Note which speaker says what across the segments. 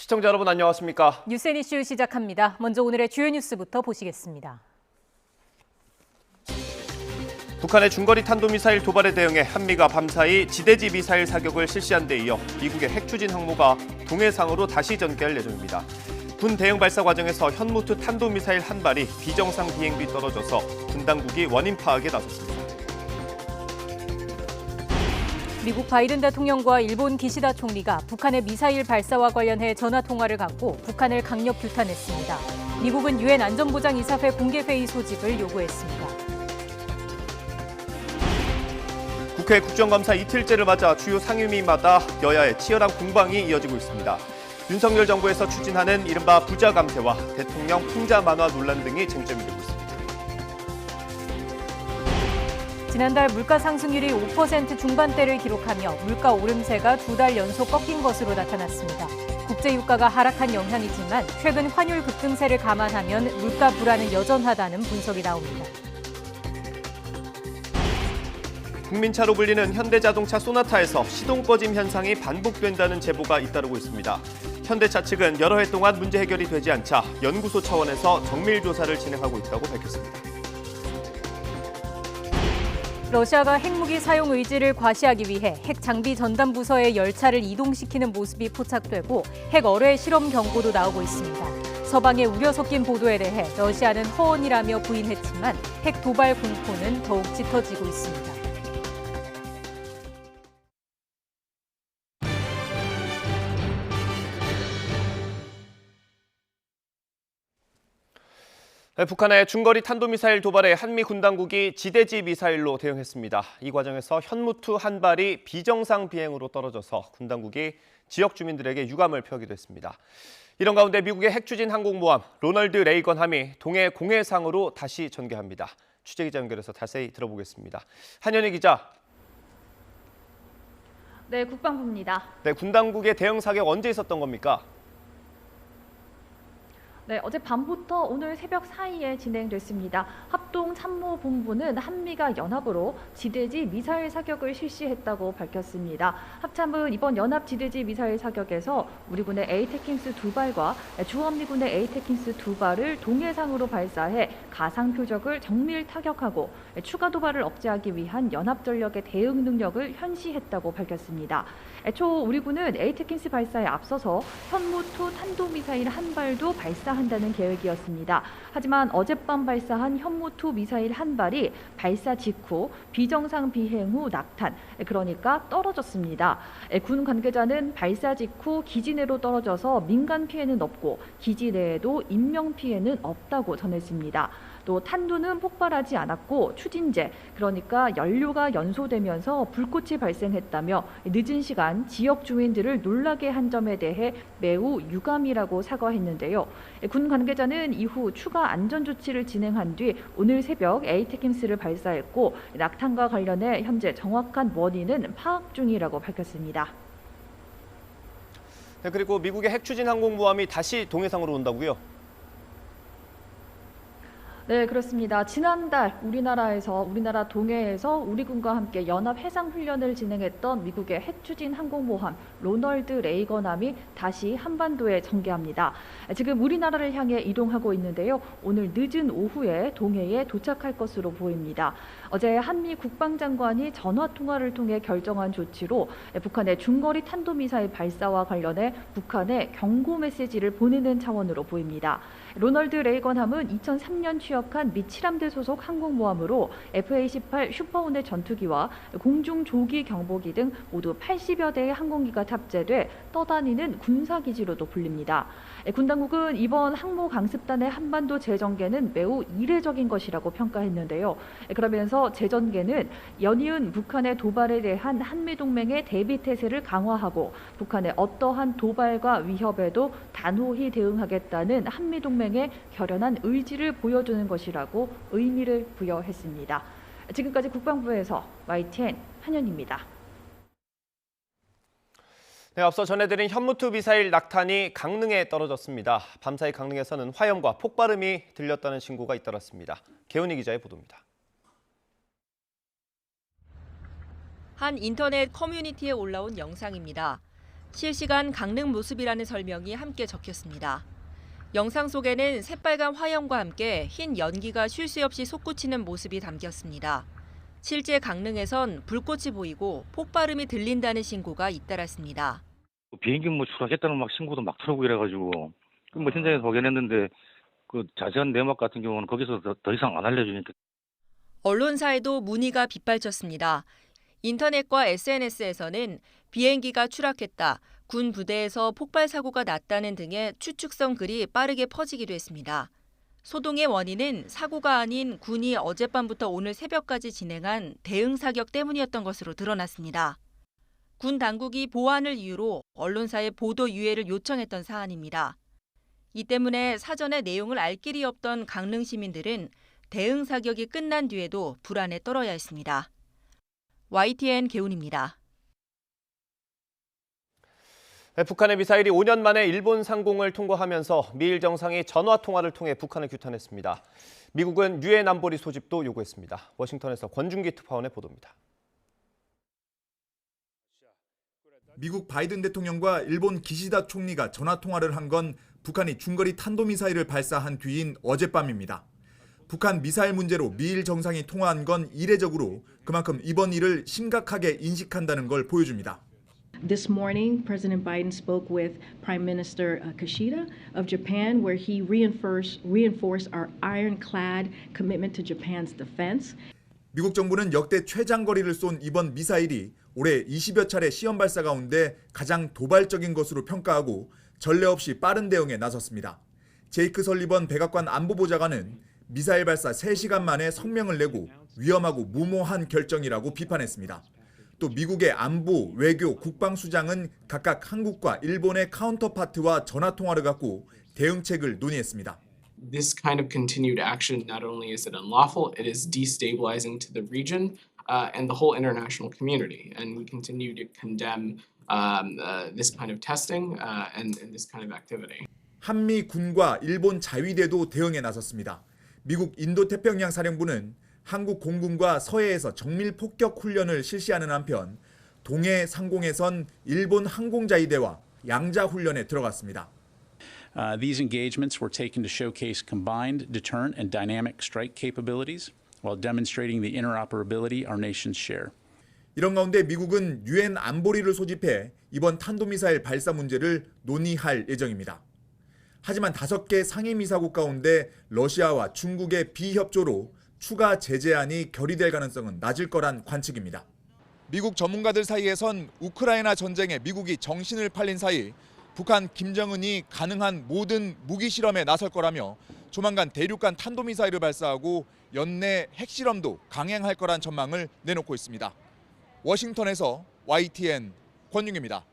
Speaker 1: 시청자 여러분 안녕하십니까?
Speaker 2: 뉴스앤 이슈 시작합니다. 먼저 오늘의 주요 뉴스부터 보시겠습니다.
Speaker 1: 북한의 중거리 탄도미사일 도발에 대응해 한미가 밤사이 지대지 미사일 사격을 실시한 데 이어 미국의 핵추진 항모가 동해상으로 다시 전개할 예정입니다. 군 대응 발사 과정에서 현무투 탄도미사일 한 발이 비정상 비행 뒤 떨어져서 군 당국이 원인 파악에 나섰습니다.
Speaker 2: 미국 바이든 대통령과 일본 기시다 총리가 북한의 미사일 발사와 관련해 전화 통화를 갖고 북한을 강력 규탄했습니다. 미국은 유엔 안전보장이사회 공개회의 소집을 요구했습니다.
Speaker 1: 국회 국정감사 이틀째를 맞아 주요 상임위마다 여야의 치열한 공방이 이어지고 있습니다. 윤석열 정부에서 추진하는 이른바 부자 감세와 대통령 풍자 만화 논란 등이 쟁점이 되고 있습니다.
Speaker 2: 지난달 물가 상승률이 5% 중반대를 기록하며 물가 오름세가 2달 연속 꺾인 것으로 나타났습니다. 국제유가가 하락한 영향이지만 최근 환율 급등세를 감안하면 물가 불안은 여전하다는 분석이 나옵니다.
Speaker 1: 국민차로 불리는 현대자동차 소나타에서 시동 꺼짐 현상이 반복된다는 제보가 잇따르고 있습니다. 현대차 측은 여러 해 동안 문제 해결이 되지 않자 연구소 차원에서 정밀 조사를 진행하고 있다고 밝혔습니다.
Speaker 2: 러시아가 핵무기 사용 의지를 과시하기 위해 핵 장비 전담 부서의 열차를 이동시키는 모습이 포착되고 핵 어뢰 실험 경고도 나오고 있습니다. 서방의 우려 섞인 보도에 대해 러시아는 허언이라며 부인했지만 핵 도발 공포는 더욱 짙어지고 있습니다.
Speaker 1: 북한의 중거리 탄도미사일 도발에 한미 군 당국이 지대지 미사일로 대응했습니다. 이 과정에서 현무투 한 발이 비정상 비행으로 떨어져서 군 당국이 지역 주민들에게 유감을 표하기도 했습니다. 이런 가운데 미국의 핵추진 항공모함 로널드 레이건함이 동해 공해상으로 다시 전개합니다. 취재기자 연결해서 자세히 들어보겠습니다. 한현희 기자.
Speaker 3: 네, 국방부입니다.
Speaker 1: 네, 군 당국의 대응 사격 언제 있었던 겁니까?
Speaker 3: 네, 어젯밤부터 오늘 새벽 사이에 진행됐습니다. 합동참모본부는 한미가 연합으로 지대지 미사일 사격을 실시했다고 밝혔습니다. 합참은 이번 연합 지대지 미사일 사격에서 우리 군의 에이테킹스 2발과 주한미군의 에이테킹스 2발을 동해상으로 발사해 가상 표적을 정밀 타격하고 추가 도발을 억제하기 위한 연합 전력의 대응 능력을 현시했다고 밝혔습니다. 애초 우리 군은 에이테킹스 발사에 앞서서 현무투 탄도미사일 한 발도 발사한다는 계획이었습니다. 하지만 어젯밤 발사한 현무투 미사일 한 발이 발사 직후 비정상 비행 후 낙탄, 그러니까 떨어졌습니다. 군 관계자는 발사 직후 기지 내로 떨어져서 민간 피해는 없고 기지 내에도 인명 피해는 없다고 전했습니다. 또 탄두는 폭발하지 않았고 추진제, 그러니까 연료가 연소되면서 불꽃이 발생했다며 늦은 시간 지역 주민들을 놀라게 한 점에 대해 매우 유감이라고 사과했는데요. 군 관계자는 이후 추가 안전 조치를 진행한 뒤 오늘 새벽 에이테킹스를 발사했고 낙탄과 관련해 현재 정확한 원인은 파악 중이라고 밝혔습니다.
Speaker 1: 네, 그리고 미국의 핵추진 항공모함이 다시 동해상으로 온다고요?
Speaker 3: 네, 그렇습니다. 지난달 우리나라 동해에서 우리 군과 함께 연합 해상 훈련을 진행했던 미국의 핵추진 항공모함 로널드 레이건함이 다시 한반도에 전개합니다. 지금 우리나라를 향해 이동하고 있는데요. 오늘 늦은 오후에 동해에 도착할 것으로 보입니다. 어제 한미 국방장관이 전화 통화를 통해 결정한 조치로 북한의 중거리 탄도미사일 발사와 관련해 북한에 경고 메시지를 보내는 차원으로 보입니다. 로널드 레이건함은 2003년 취역한 미 칠함대 소속 항공모함으로 FA-18 슈퍼호넷 전투기와 공중 조기 경보기 등 모두 80여 대의 항공기가 탑재돼 떠다니는 군사기지로도 불립니다. 군 당국은 이번 항모 강습단의 한반도 재전개는 매우 이례적인 것이라고 평가했는데요. 그러면서 재전개는 연이은 북한의 도발에 대한 한미동맹의 대비태세를 강화하고 북한의 어떠한 도발과 위협에도 단호히 대응하겠다는 한미동맹의 결연한 의지를 보여주는 것이라고 의미를 부여했습니다. 지금까지 국방부에서 YTN 한현입니다.
Speaker 1: 네, 앞서 전해드린 현무투 미사일 낙탄이 강릉에 떨어졌습니다. 밤사이 강릉에서는 화염과 폭발음이 들렸다는 신고가 잇따랐습니다. 개훈이 기자의 보도입니다.
Speaker 4: 한 인터넷 커뮤니티에 올라온 영상입니다. 실시간 강릉 모습이라는 설명이 함께 적혔습니다. 영상 속에는 새빨간 화염과 함께 흰 연기가 쉴 새 없이 솟구치는 모습이 담겼습니다. 실제 강릉에선 불꽃이 보이고 폭발음이 들린다는 신고가 잇따랐습니다.
Speaker 5: 비행기 추락했다는 신고도 막 들어오고 이래가지고 현장에서 확인했는데 그 자세한 내막 같은 경우는 거기서 더 이상 안 알려주니까.
Speaker 4: 언론사에도 문의가 빗발쳤습니다. 인터넷과 SNS에서는 비행기가 추락했다, 군 부대에서 폭발 사고가 났다는 등의 추측성 글이 빠르게 퍼지기도 했습니다. 소동의 원인은 사고가 아닌 군이 어젯밤부터 오늘 새벽까지 진행한 대응 사격 때문이었던 것으로 드러났습니다. 군 당국이 보안을 이유로 언론사에 보도 유예를 요청했던 사안입니다. 이 때문에 사전에 내용을 알 길이 없던 강릉 시민들은 대응 사격이 끝난 뒤에도 불안에 떨어야 했습니다. YTN 개훈입니다.
Speaker 1: 북한의 미사일이 5년 만에 일본 상공을 통과하면서 미일 정상이 전화 통화를 통해 북한을 규탄했습니다. 미국은 유엔 안보리 소집도 요구했습니다. 워싱턴에서 권준기 특파원의 보도입니다.
Speaker 6: 미국 바이든 대통령과 일본 기시다 총리가 전화 통화를 한 건 북한이 중거리 탄도미사일을 발사한 뒤인 어젯밤입니다. 북한 미사일 문제로 미일 정상이 통화한 건 이례적으로 그만큼 이번 일을 심각하게 인식한다는 걸 보여줍니다.
Speaker 7: This morning, President Biden spoke with Prime Minister Kishida of Japan, where he reinforced our ironclad commitment to Japan's defense.
Speaker 6: 미국 정부는 역대 최장거리를 쏜 이번 미사일이 올해 20여 차례 시험 발사 가운데 가장 도발적인 것으로 평가하고 전례 없이 빠른 대응에 나섰습니다. 제이크 설리번 백악관 안보보좌관은 미사일 발사 3시간 만에 성명을 내고 위험하고 무모한 결정이라고 비판했습니다. 또 미국의 안보, 외교, 국방수장은 각각 한국과 일본의 카운터파트와 전화통화를 갖고 대응책을 논의했습니다.
Speaker 8: This kind of continued action not only is it unlawful, it is destabilizing to the region and the whole international community. And we continue to condemn this kind of testing and this kind of activity.
Speaker 6: 한미 군과 일본 자위대도 대응에 나섰습니다. 미국 인도태평양 사령부는 한국 공군과 서해에서 정밀 폭격 훈련을 실시하는 한편 동해 상공에선 일본 항공자위대와 양자 훈련에 들어갔습니다.
Speaker 9: These engagements were taken to showcase combined deterrent and dynamic strike capabilities while demonstrating the interoperability our nations share.
Speaker 6: 이런 가운데 미국은 유엔 안보리를 소집해 이번 탄도미사일 발사 문제를 논의할 예정입니다. 하지만 5개 상임이사국 가운데 러시아와 중국의 비협조로 추가 제재안이 결의될 가능성은 낮을 거란 관측입니다. 미국 전문가들 사이에선 우크라이나 전쟁에 미국이 정신을 팔린 사이 북한 김정은이 가능한 모든 무기 실험에 나설 거라며 조만간 대륙간 탄도미사일을 발사하고 연내 핵실험도 강행할 거란 전망을 내놓고 있습니다. 워싱턴에서 YTN 권윤기입니다.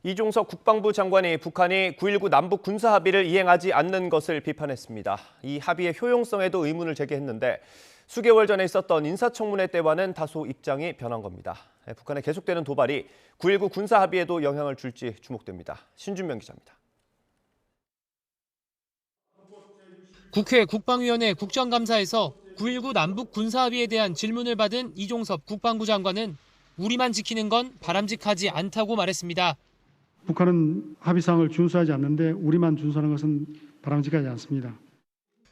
Speaker 1: 이종석 국방부 장관이 북한이 9.19 남북 군사 합의를 이행하지 않는 것을 비판했습니다. 이 합의의 효용성에도 의문을 제기했는데 수개월 전에 있었던 인사청문회 때와는 다소 입장이 변한 겁니다. 북한의 계속되는 도발이 9.19 군사 합의에도 영향을 줄지 주목됩니다. 신준명 기자입니다.
Speaker 10: 국회 국방위원회 국정감사에서 9.19 남북 군사 합의에 대한 질문을 받은 이종섭 국방부 장관은 우리만 지키는 건 바람직하지 않다고 말했습니다.
Speaker 11: 북한은 합의사항을 준수하지 않는데 우리만 준수하는 것은 바람직하지 않습니다.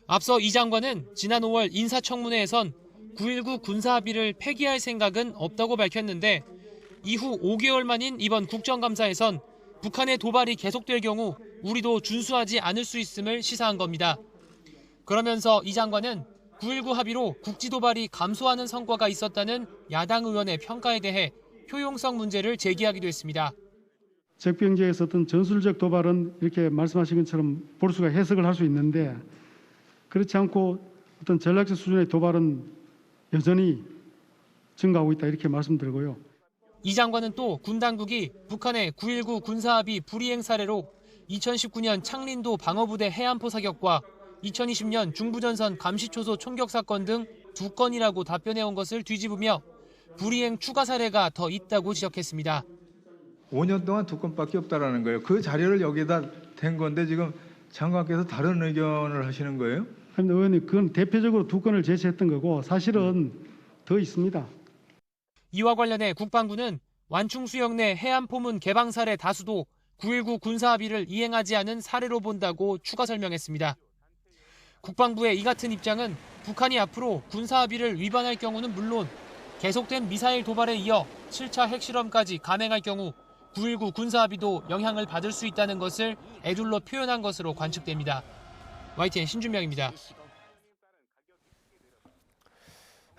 Speaker 10: 앞서 이 장관은 지난 5월 인사청문회에선 9.19 군사 합의를 폐기할 생각은 없다고 밝혔는데 이후 5개월 만인 이번 국정감사에선 북한의 도발이 계속될 경우 우리도 준수하지 않을 수 있음을 시사한 겁니다. 그러면서 이 장관은 9.19 합의로 국지 도발이 감소하는 성과가 있었다는 야당 의원의 평가에 대해 효용성 문제를 제기하기도 했습니다.
Speaker 11: 적병제에서 어떤 전술적 도발은 이렇게 말씀하신 것처럼 볼 수가 해석을 할 수 있는데 그렇지 않고 어떤 전략적 수준의 도발은 여전히 증가하고 있다 이렇게 말씀드리고요.
Speaker 10: 이 장관은 또 군 당국이 북한의 9.19 군사합의 불이행 사례로 2019년 창린도 방어부대 해안포 사격과 2020년 중부전선 감시초소 총격 사건 등 2건이라고 답변해온 것을 뒤집으며 불이행 추가 사례가 더 있다고 지적했습니다.
Speaker 12: 5년 동안 2건밖에 없다라는 거예요. 그 자료를 여기다 댄 건데 지금 장관께서 다른 의견을 하시는 거예요?
Speaker 11: 아닙니다. 의원님, 그건 대표적으로 2건을 제시했던 거고 사실은 더 있습니다.
Speaker 10: 이와 관련해 국방부는 완충수역 내 해안포문 개방 사례 다수도 9.19 군사합의를 이행하지 않은 사례로 본다고 추가 설명했습니다. 국방부의 이 같은 입장은 북한이 앞으로 군사합의를 위반할 경우는 물론 계속된 미사일 도발에 이어 7차 핵실험까지 감행할 경우 9.19 군사합의도 영향을 받을 수 있다는 것을 애둘러 표현한 것으로 관측됩니다. YTN 신준명입니다.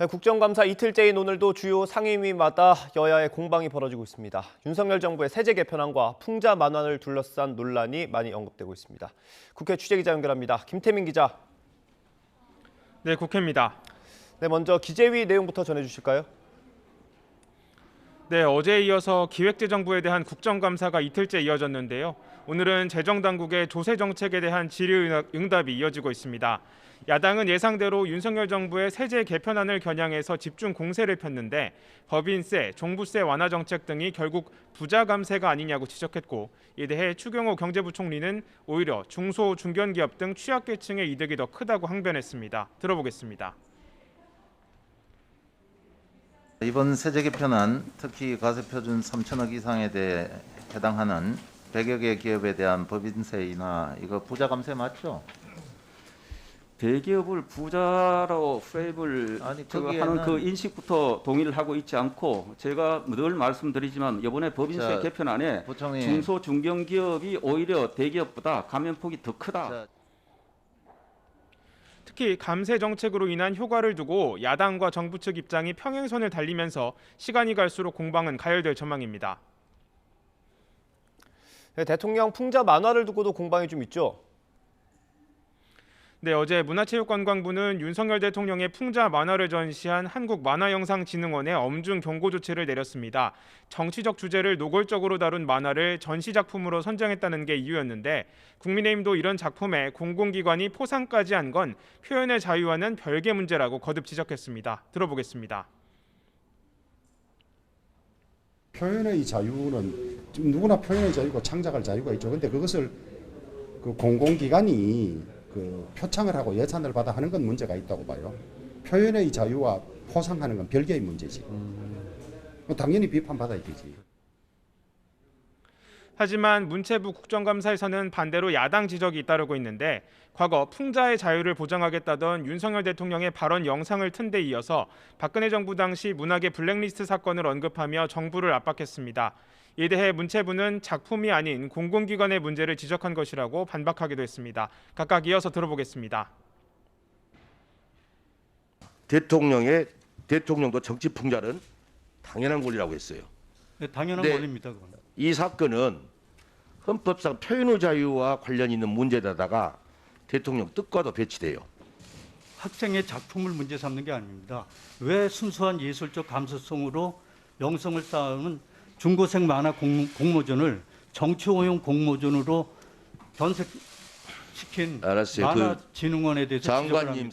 Speaker 1: 국정감사 이틀째인 오늘도 주요 상임위마다 여야의 공방이 벌어지고 있습니다. 윤석열 정부의 세제 개편안과 풍자 만환을 둘러싼 논란이 많이 언급되고 있습니다. 국회 취재기자 연결합니다. 김태민 기자.
Speaker 13: 네, 국회입니다.
Speaker 1: 네, 먼저 기재위 내용부터 전해주실까요?
Speaker 13: 네, 어제에 이어서 기획재정부에 대한 국정감사가 이틀째 이어졌는데요. 오늘은 재정당국의 조세 정책에 대한 질의응답이 이어지고 있습니다. 야당은 예상대로 윤석열 정부의 세제 개편안을 겨냥해서 집중 공세를 폈는데 법인세, 종부세 완화 정책 등이 결국 부자 감세가 아니냐고 지적했고, 이에 대해 추경호 경제부총리는 오히려 중소, 중견기업 등 취약계층의 이득이 더 크다고 항변했습니다. 들어보겠습니다.
Speaker 14: 이번 세제 개편안, 특히 과세표준 3천억 이상에 대해 해당하는 100여 개 기업에 대한 법인세 인하, 이거 부자 감세 맞죠?
Speaker 15: 대기업을 부자로 프레임을 하는 그 인식부터 동의를 하고 있지 않고, 제가 늘 말씀드리지만 이번에 법인세 개편안에 중소 중견기업이 오히려 대기업보다 감면폭이 더 크다.
Speaker 13: 특히 감세 정책으로 인한 효과를 두고 야당과 정부 측 입장이 평행선을 달리면서 시간이 갈수록 공방은 가열될 전망입니다.
Speaker 1: 네, 대통령 풍자 만화를 두고도 공방이 좀 있죠?
Speaker 13: 네, 어제 문화체육관광부는 윤석열 대통령의 풍자 만화를 전시한 한국만화영상진흥원에 엄중 경고 조치를 내렸습니다. 정치적 주제를 노골적으로 다룬 만화를 전시작품으로 선정했다는 게 이유였는데, 국민의힘도 이런 작품에 공공기관이 포상까지 한 건 표현의 자유와는 별개 문제라고 거듭 지적했습니다. 들어보겠습니다.
Speaker 16: 표현의 자유는 누구나 표현의 자유고 창작할 자유가 있죠. 근데 그것을 그 공공기관이 표창을 하고 예산을 받아 하는 건 문제가 있다고 봐요. 표현의 자유와 포상하는 건 별개의 문제지. 당연히 비판받아야 되지.
Speaker 13: 하지만 문체부 국정감사에서는 반대로 야당 지적이 잇따르고 있는데, 과거 풍자의 자유를 보장하겠다던 윤석열 대통령의 발언 영상을 튼 데 이어서 박근혜 정부 당시 문학의 블랙리스트 사건을 언급하며 정부를 압박했습니다. 이에 대해 문체부는 작품이 아닌 공공기관의 문제를 지적한 것이라고 반박하기도 했습니다. 각각 이어서 들어보겠습니다.
Speaker 17: 대통령도 정치 풍자는 당연한 권리라고 했어요.
Speaker 18: 네, 당연한 권리입니다. 그건.
Speaker 17: 이 사건은 헌법상 표현의 자유와 관련 있는 문제에다가 대통령 뜻과도 배치돼요.
Speaker 18: 학생의 작품을 문제 삼는 게 아닙니다. 왜 순수한 예술적 감수성으로 영성을 쌓은 중고생 만화 공모전을 정치오용 공모전으로 변색시킨 만화진흥원에 대해서
Speaker 17: 장관님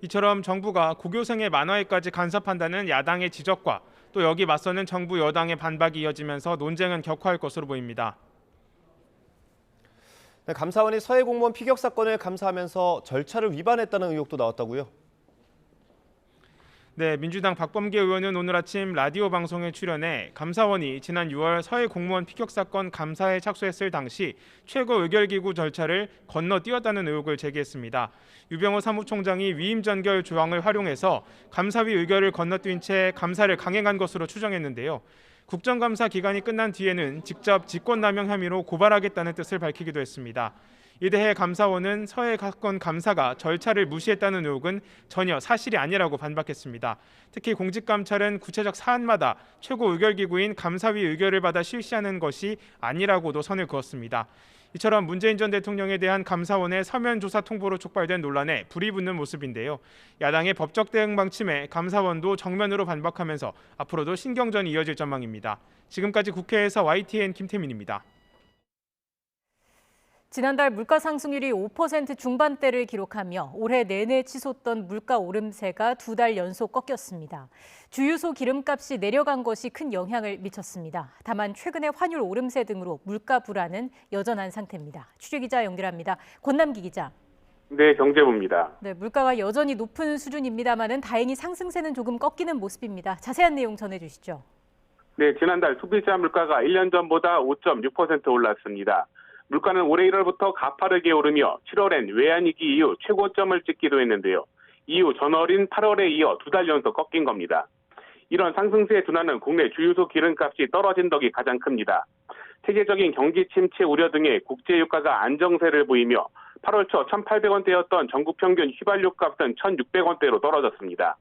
Speaker 13: 이처럼 정부가 고교생의 만화에까지 간섭한다는 야당의 지적과 또 여기 맞서는 정부 여당의 반박이 이어지면서 논쟁은 격화할 것으로 보입니다.
Speaker 1: 네, 감사원이 서해 공무원 피격 사건을 감사하면서 절차를 위반했다는 의혹도 나왔다고요?
Speaker 13: 네, 민주당 박범계 의원은 오늘 아침 라디오 방송에 출연해 감사원이 지난 6월 서해 공무원 피격 사건 감사에 착수했을 당시 최고 의결기구 절차를 건너뛰었다는 의혹을 제기했습니다. 유병호 사무총장이 위임 전결 조항을 활용해서 감사위 의결을 건너뛴 채 감사를 강행한 것으로 추정했는데요. 국정감사 기간이 끝난 뒤에는 직접 직권남용 혐의로 고발하겠다는 뜻을 밝히기도 했습니다. 이에 대해 감사원은 서해 사건 감사가 절차를 무시했다는 의혹은 전혀 사실이 아니라고 반박했습니다. 특히 공직감찰은 구체적 사안마다 최고 의결기구인 감사위 의결을 받아 실시하는 것이 아니라고도 선을 그었습니다. 이처럼 문재인 전 대통령에 대한 감사원의 서면 조사 통보로 촉발된 논란에 불이 붙는 모습인데요. 야당의 법적 대응 방침에 감사원도 정면으로 반박하면서 앞으로도 신경전이 이어질 전망입니다. 지금까지 국회에서 YTN 김태민입니다.
Speaker 2: 지난달 물가 상승률이 5% 중반대를 기록하며 올해 내내 치솟던 물가 오름세가 2달 연속 꺾였습니다. 주유소 기름값이 내려간 것이 큰 영향을 미쳤습니다. 다만 최근의 환율 오름세 등으로 물가 불안은 여전한 상태입니다. 취재기자 연결합니다. 권남기 기자.
Speaker 19: 네, 경제부입니다.
Speaker 2: 네, 물가가 여전히 높은 수준입니다만은 다행히 상승세는 조금 꺾이는 모습입니다. 자세한 내용 전해주시죠.
Speaker 19: 네, 지난달 소비자 물가가 1년 전보다 5.6% 올랐습니다. 물가는 올해 1월부터 가파르게 오르며 7월엔 외환위기 이후 최고점을 찍기도 했는데요. 이후 전월인 8월에 이어 2달 연속 꺾인 겁니다. 이런 상승세의 둔화는 국내 주유소 기름값이 떨어진 덕이 가장 큽니다. 세계적인 경기 침체 우려 등의 국제유가가 안정세를 보이며 8월 초 1,800원대였던 전국 평균 휘발유 값은 1,600원대로 떨어졌습니다.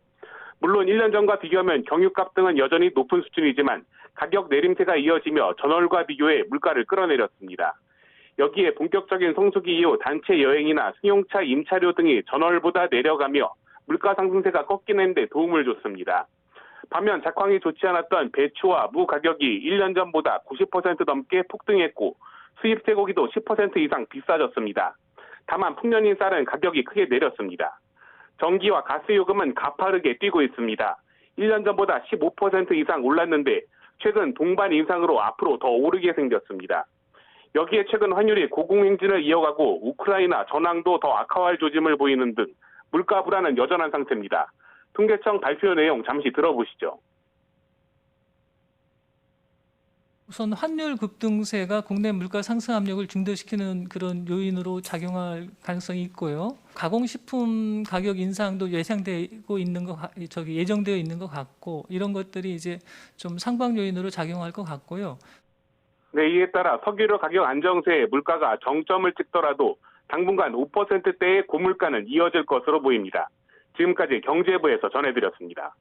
Speaker 19: 물론 1년 전과 비교하면 경유값 등은 여전히 높은 수준이지만 가격 내림세가 이어지며 전월과 비교해 물가를 끌어내렸습니다. 여기에 본격적인 성수기 이후 단체 여행이나 승용차 임차료 등이 전월보다 내려가며 물가 상승세가 꺾이는 데 도움을 줬습니다. 반면 작황이 좋지 않았던 배추와 무 가격이 1년 전보다 90% 넘게 폭등했고 수입 쇠고기도 10% 이상 비싸졌습니다. 다만 풍년인 쌀은 가격이 크게 내렸습니다. 전기와 가스 요금은 가파르게 뛰고 있습니다. 1년 전보다 15% 이상 올랐는데 최근 동반 인상으로 앞으로 더 오르게 생겼습니다. 여기에 최근 환율이 고공행진을 이어가고 우크라이나 전황도 더 악화할 조짐을 보이는 등 물가 불안은 여전한 상태입니다. 통계청 발표 내용 잠시 들어보시죠.
Speaker 20: 우선 환율 급등세가 국내 물가 상승 압력을 증대시키는 그런 요인으로 작용할 가능성이 있고요. 가공식품 가격 인상도 예상되고 있는 예정되어 있는 것 같고 이런 것들이 이제 좀 상방 요인으로 작용할 것 같고요.
Speaker 19: 네, 이에 따라 석유류 가격 안정세에 물가가 정점을 찍더라도 당분간 5%대의 고물가는 이어질 것으로 보입니다. 지금까지 경제부에서 전해드렸습니다.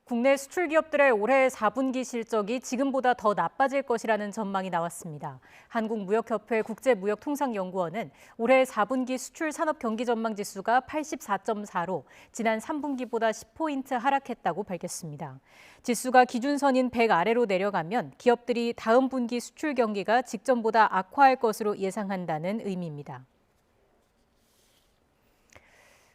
Speaker 2: 국내 수출 기업들의 올해 4분기 실적이 지금보다 더 나빠질 것이라는 전망이 나왔습니다. 한국무역협회 국제무역통상연구원은 올해 4분기 수출 산업 경기 전망 지수가 84.4로 지난 3분기보다 10포인트 하락했다고 밝혔습니다. 지수가 기준선인 100 아래로 내려가면 기업들이 다음 분기 수출 경기가 직전보다 악화할 것으로 예상한다는 의미입니다.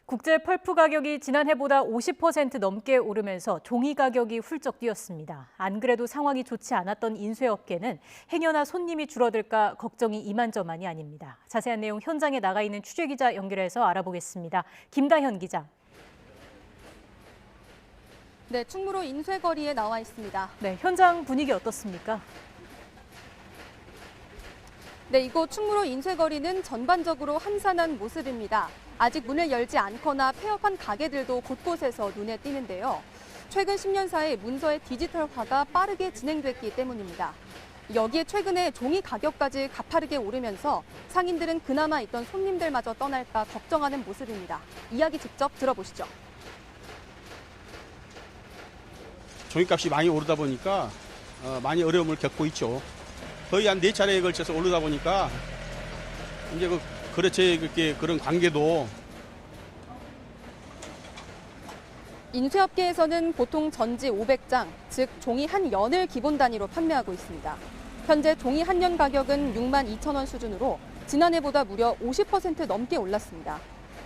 Speaker 2: 국제 펄프 가격이 지난해보다 50% 넘게 오르면서 종이 가격이 훌쩍 뛰었습니다. 안 그래도 상황이 좋지 않았던 인쇄업계는 행여나 손님이 줄어들까 걱정이 이만저만이 아닙니다. 자세한 내용 현장에 나가 있는 취재기자 연결해서 알아보겠습니다. 김다현 기자.
Speaker 21: 네, 충무로 인쇄거리에 나와 있습니다.
Speaker 2: 네, 현장 분위기 어떻습니까?
Speaker 21: 네, 이곳 충무로 인쇄거리는 전반적으로 한산한 모습입니다. 아직 문을 열지 않거나 폐업한 가게들도 곳곳에서 눈에 띄는데요. 최근 10년 사이 문서의 디지털화가 빠르게 진행됐기 때문입니다. 여기에 최근에 종이 가격까지 가파르게 오르면서 상인들은 그나마 있던 손님들마저 떠날까 걱정하는 모습입니다. 이야기 직접 들어보시죠.
Speaker 22: 종이값이 많이 오르다 보니까 많이 어려움을 겪고 있죠. 거의 한 4차례에 걸쳐서 오르다 보니까 이제 거래처의 그런 관계도.
Speaker 21: 인쇄업계에서는 보통 전지 500장, 즉 종이 한 연을 기본 단위로 판매하고 있습니다. 현재 종이 한 연 가격은 62,000원 수준으로 지난해보다 무려 50% 넘게 올랐습니다.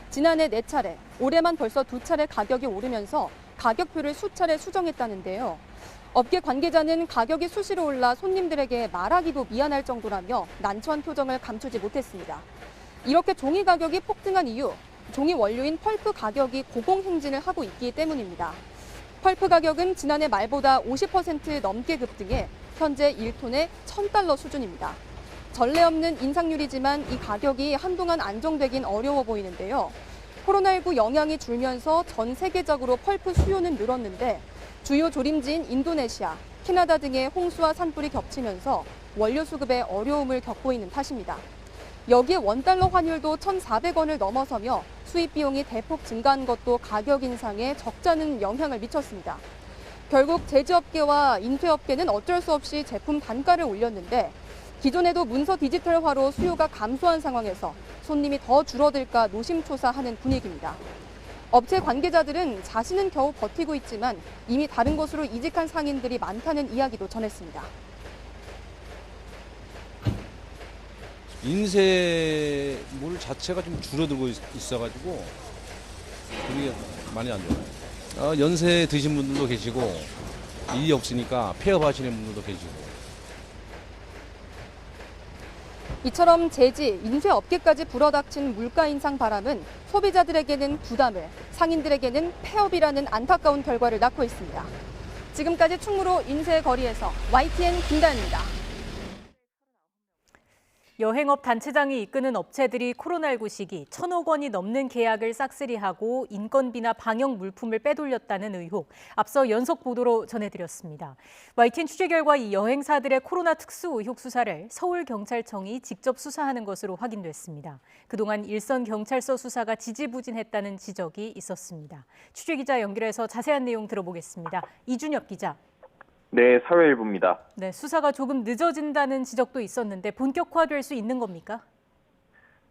Speaker 21: 지난해 4차례, 올해만 벌써 2차례 가격이 오르면서 가격표를 수차례 수정했다는데요. 업계 관계자는 가격이 수시로 올라 손님들에게 말하기도 미안할 정도라며 난처한 표정을 감추지 못했습니다. 이렇게 종이 가격이 폭등한 이유, 종이 원료인 펄프 가격이 고공행진을 하고 있기 때문입니다. 펄프 가격은 지난해 말보다 50% 넘게 급등해 현재 1톤에 $1,000 수준입니다. 전례 없는 인상률이지만 이 가격이 한동안 안정되긴 어려워 보이는데요. 코로나19 영향이 줄면서 전 세계적으로 펄프 수요는 늘었는데 주요 조림지인 인도네시아, 캐나다 등의 홍수와 산불이 겹치면서 원료 수급에 어려움을 겪고 있는 탓입니다. 여기에 원달러 환율도 1,400원을 넘어서며 수입 비용이 대폭 증가한 것도 가격 인상에 적잖은 영향을 미쳤습니다. 결국 제조업계와 인쇄업계는 어쩔 수 없이 제품 단가를 올렸는데 기존에도 문서 디지털화로 수요가 감소한 상황에서 손님이 더 줄어들까 노심초사하는 분위기입니다. 업체 관계자들은 자신은 겨우 버티고 있지만 이미 다른 곳으로 이직한 상인들이 많다는 이야기도 전했습니다.
Speaker 23: 인쇄물 자체가 좀 줄어들고 있어가지고 그게 많이 안 좋아요. 연세 드신 분들도 계시고 일이 없으니까 폐업하시는 분들도 계시고.
Speaker 21: 이처럼 제지, 인쇄업계까지 불어닥친 물가 인상 바람은 소비자들에게는 부담을, 상인들에게는 폐업이라는 안타까운 결과를 낳고 있습니다. 지금까지 충무로 인쇄거리에서 YTN 김다현입니다.
Speaker 2: 여행업 단체장이 이끄는 업체들이 코로나19 시기 1,000억 원이 넘는 계약을 싹쓸이하고 인건비나 방역 물품을 빼돌렸다는 의혹, 앞서 연속 보도로 전해드렸습니다. YTN 취재 결과 이 여행사들의 코로나 특수 의혹 수사를 서울경찰청이 직접 수사하는 것으로 확인됐습니다. 그동안 일선경찰서 수사가 지지부진했다는 지적이 있었습니다. 취재기자 연결해서 자세한 내용 들어보겠습니다. 이준혁 기자.
Speaker 3: 네, 사회일보입니다.
Speaker 2: 네, 수사가 조금 늦어진다는 지적도 있었는데 본격화될 수 있는 겁니까?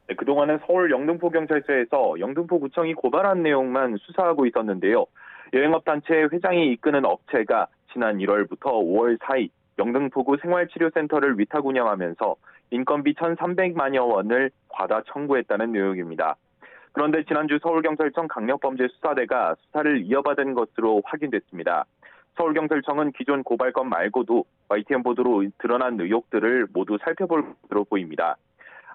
Speaker 3: 네, 그동안은 서울 영등포경찰서에서 영등포구청이 고발한 내용만 수사하고 있었는데요. 여행업단체 회장이 이끄는 업체가 지난 1월부터 5월 사이 영등포구 생활치료센터를 위탁 운영하면서 인건비 1,300만여 원을 과다 청구했다는 내용입니다. 그런데 지난주 서울경찰청 강력범죄수사대가 수사를 이어받은 것으로 확인됐습니다. 서울경찰청은 기존 고발건 말고도 YTN 보도로 드러난 의혹들을 모두 살펴볼 것으로 보입니다.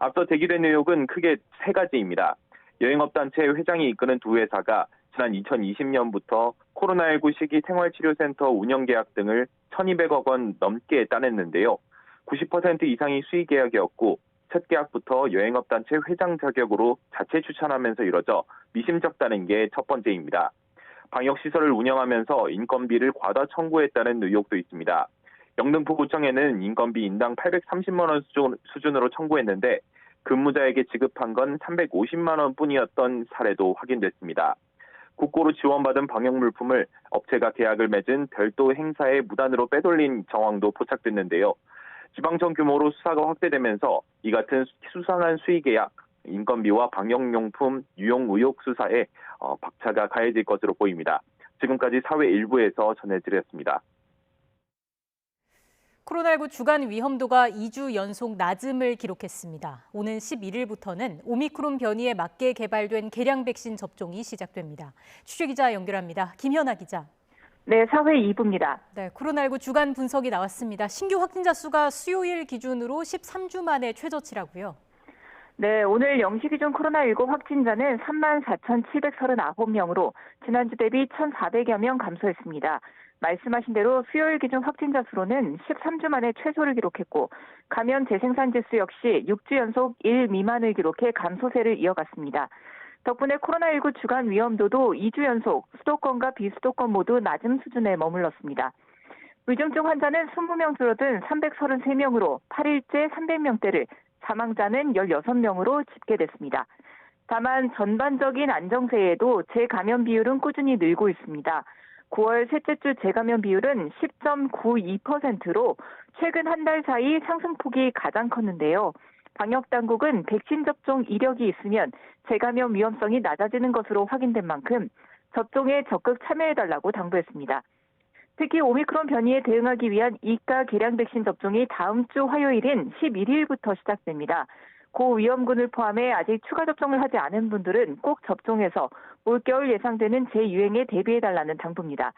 Speaker 3: 앞서 제기된 의혹은 크게 세 가지입니다. 여행업단체 회장이 이끄는 두 회사가 지난 2020년부터 코로나19 시기 생활치료센터 운영계약 등을 1,200억 원 넘게 따냈는데요. 90% 이상이 수의계약이었고 첫 계약부터 여행업단체 회장 자격으로 자체 추천하면서 이뤄져 미심쩍다는 게 첫 번째입니다. 방역시설을 운영하면서 인건비를 과다 청구했다는 의혹도 있습니다. 영등포구청에는 인건비 인당 830만 원 수준으로 청구했는데 근무자에게 지급한 건 350만 원뿐이었던 사례도 확인됐습니다. 국고로 지원받은 방역 물품을 업체가 계약을 맺은 별도 행사에 무단으로 빼돌린 정황도 포착됐는데요. 지방청 규모로 수사가 확대되면서 이 같은 수상한 수의계약, 인건비와 방역용품 유용 의혹 수사에 박차가 가해질 것으로 보입니다. 지금까지 사회 일부에서 전해드렸습니다.
Speaker 2: 코로나19 주간 위험도가 2주 연속 낮음을 기록했습니다. 오는 11일부터는 오미크론 변이에 맞게 개발된 개량 백신 접종이 시작됩니다. 취재기자 연결합니다. 김현아 기자.
Speaker 4: 네, 사회 2부입니다.
Speaker 2: 네, 코로나19 주간 분석이 나왔습니다. 신규 확진자 수가 수요일 기준으로 13주 만에 최저치라고요.
Speaker 4: 네, 오늘 0시 기준 코로나19 확진자는 34,739명으로 지난주 대비 1,400여 명 감소했습니다. 말씀하신 대로 수요일 기준 확진자 수로는 13주 만에 최소를 기록했고 감염 재생산 지수 역시 6주 연속 1 미만을 기록해 감소세를 이어갔습니다. 덕분에 코로나19 주간 위험도도 2주 연속 수도권과 비수도권 모두 낮은 수준에 머물렀습니다. 위중증 환자는 20명 줄어든 333명으로 8일째 300명대를, 사망자는 16명으로 집계됐습니다. 다만 전반적인 안정세에도 재감염 비율은 꾸준히 늘고 있습니다. 9월 셋째 주 재감염 비율은 10.92%로 최근 한 달 사이 상승폭이 가장 컸는데요. 방역당국은 백신 접종 이력이 있으면 재감염 위험성이 낮아지는 것으로 확인된 만큼 접종에 적극 참여해달라고 당부했습니다. 특히 오미크론 변이에 대응하기 위한 2가 개량 백신 접종이 다음 주 화요일인 11일부터 시작됩니다. 고위험군을 포함해 아직 추가 접종을 하지 않은 분들은 꼭 접종해서 올겨울 예상되는 재유행에 대비해달라는 당부입니다.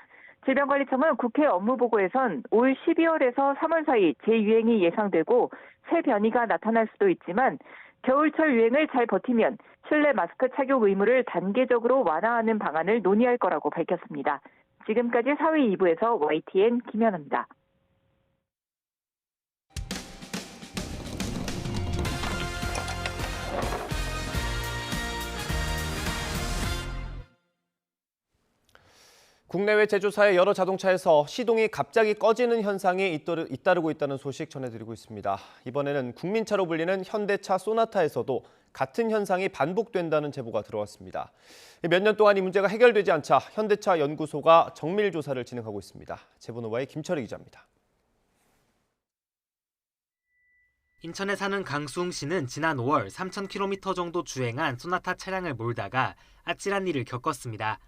Speaker 4: 질병관리청은 국회 업무보고에선 올 12월에서 3월 사이 재유행이 예상되고 새 변이가 나타날 수도 있지만 겨울철 유행을 잘 버티면 실내 마스크 착용 의무를 단계적으로 완화하는 방안을 논의할 거라고 밝혔습니다. 지금까지 사회 2부에서 YTN 김현아입니다.
Speaker 1: 국내외 제조사의 여러 자동차에서 시동이 갑자기 꺼지는 현상이 잇따르고 있다는 소식 전해드리고 있습니다. 이번에는 국민차로 불리는 현대차 소나타에서도 같은 현상이 반복된다는 제보가 들어왔습니다. 몇 년 동안 이 문제가 해결되지 않자 현대차 연구소가 정밀 조사를 진행하고 있습니다. 제보노바의 김철희 기자입니다.
Speaker 5: 인천에 사는 강수웅 씨는 지난 5월 3,000km 정도 주행한 소나타 차량을 몰다가 아찔한 일을 겪었습니다.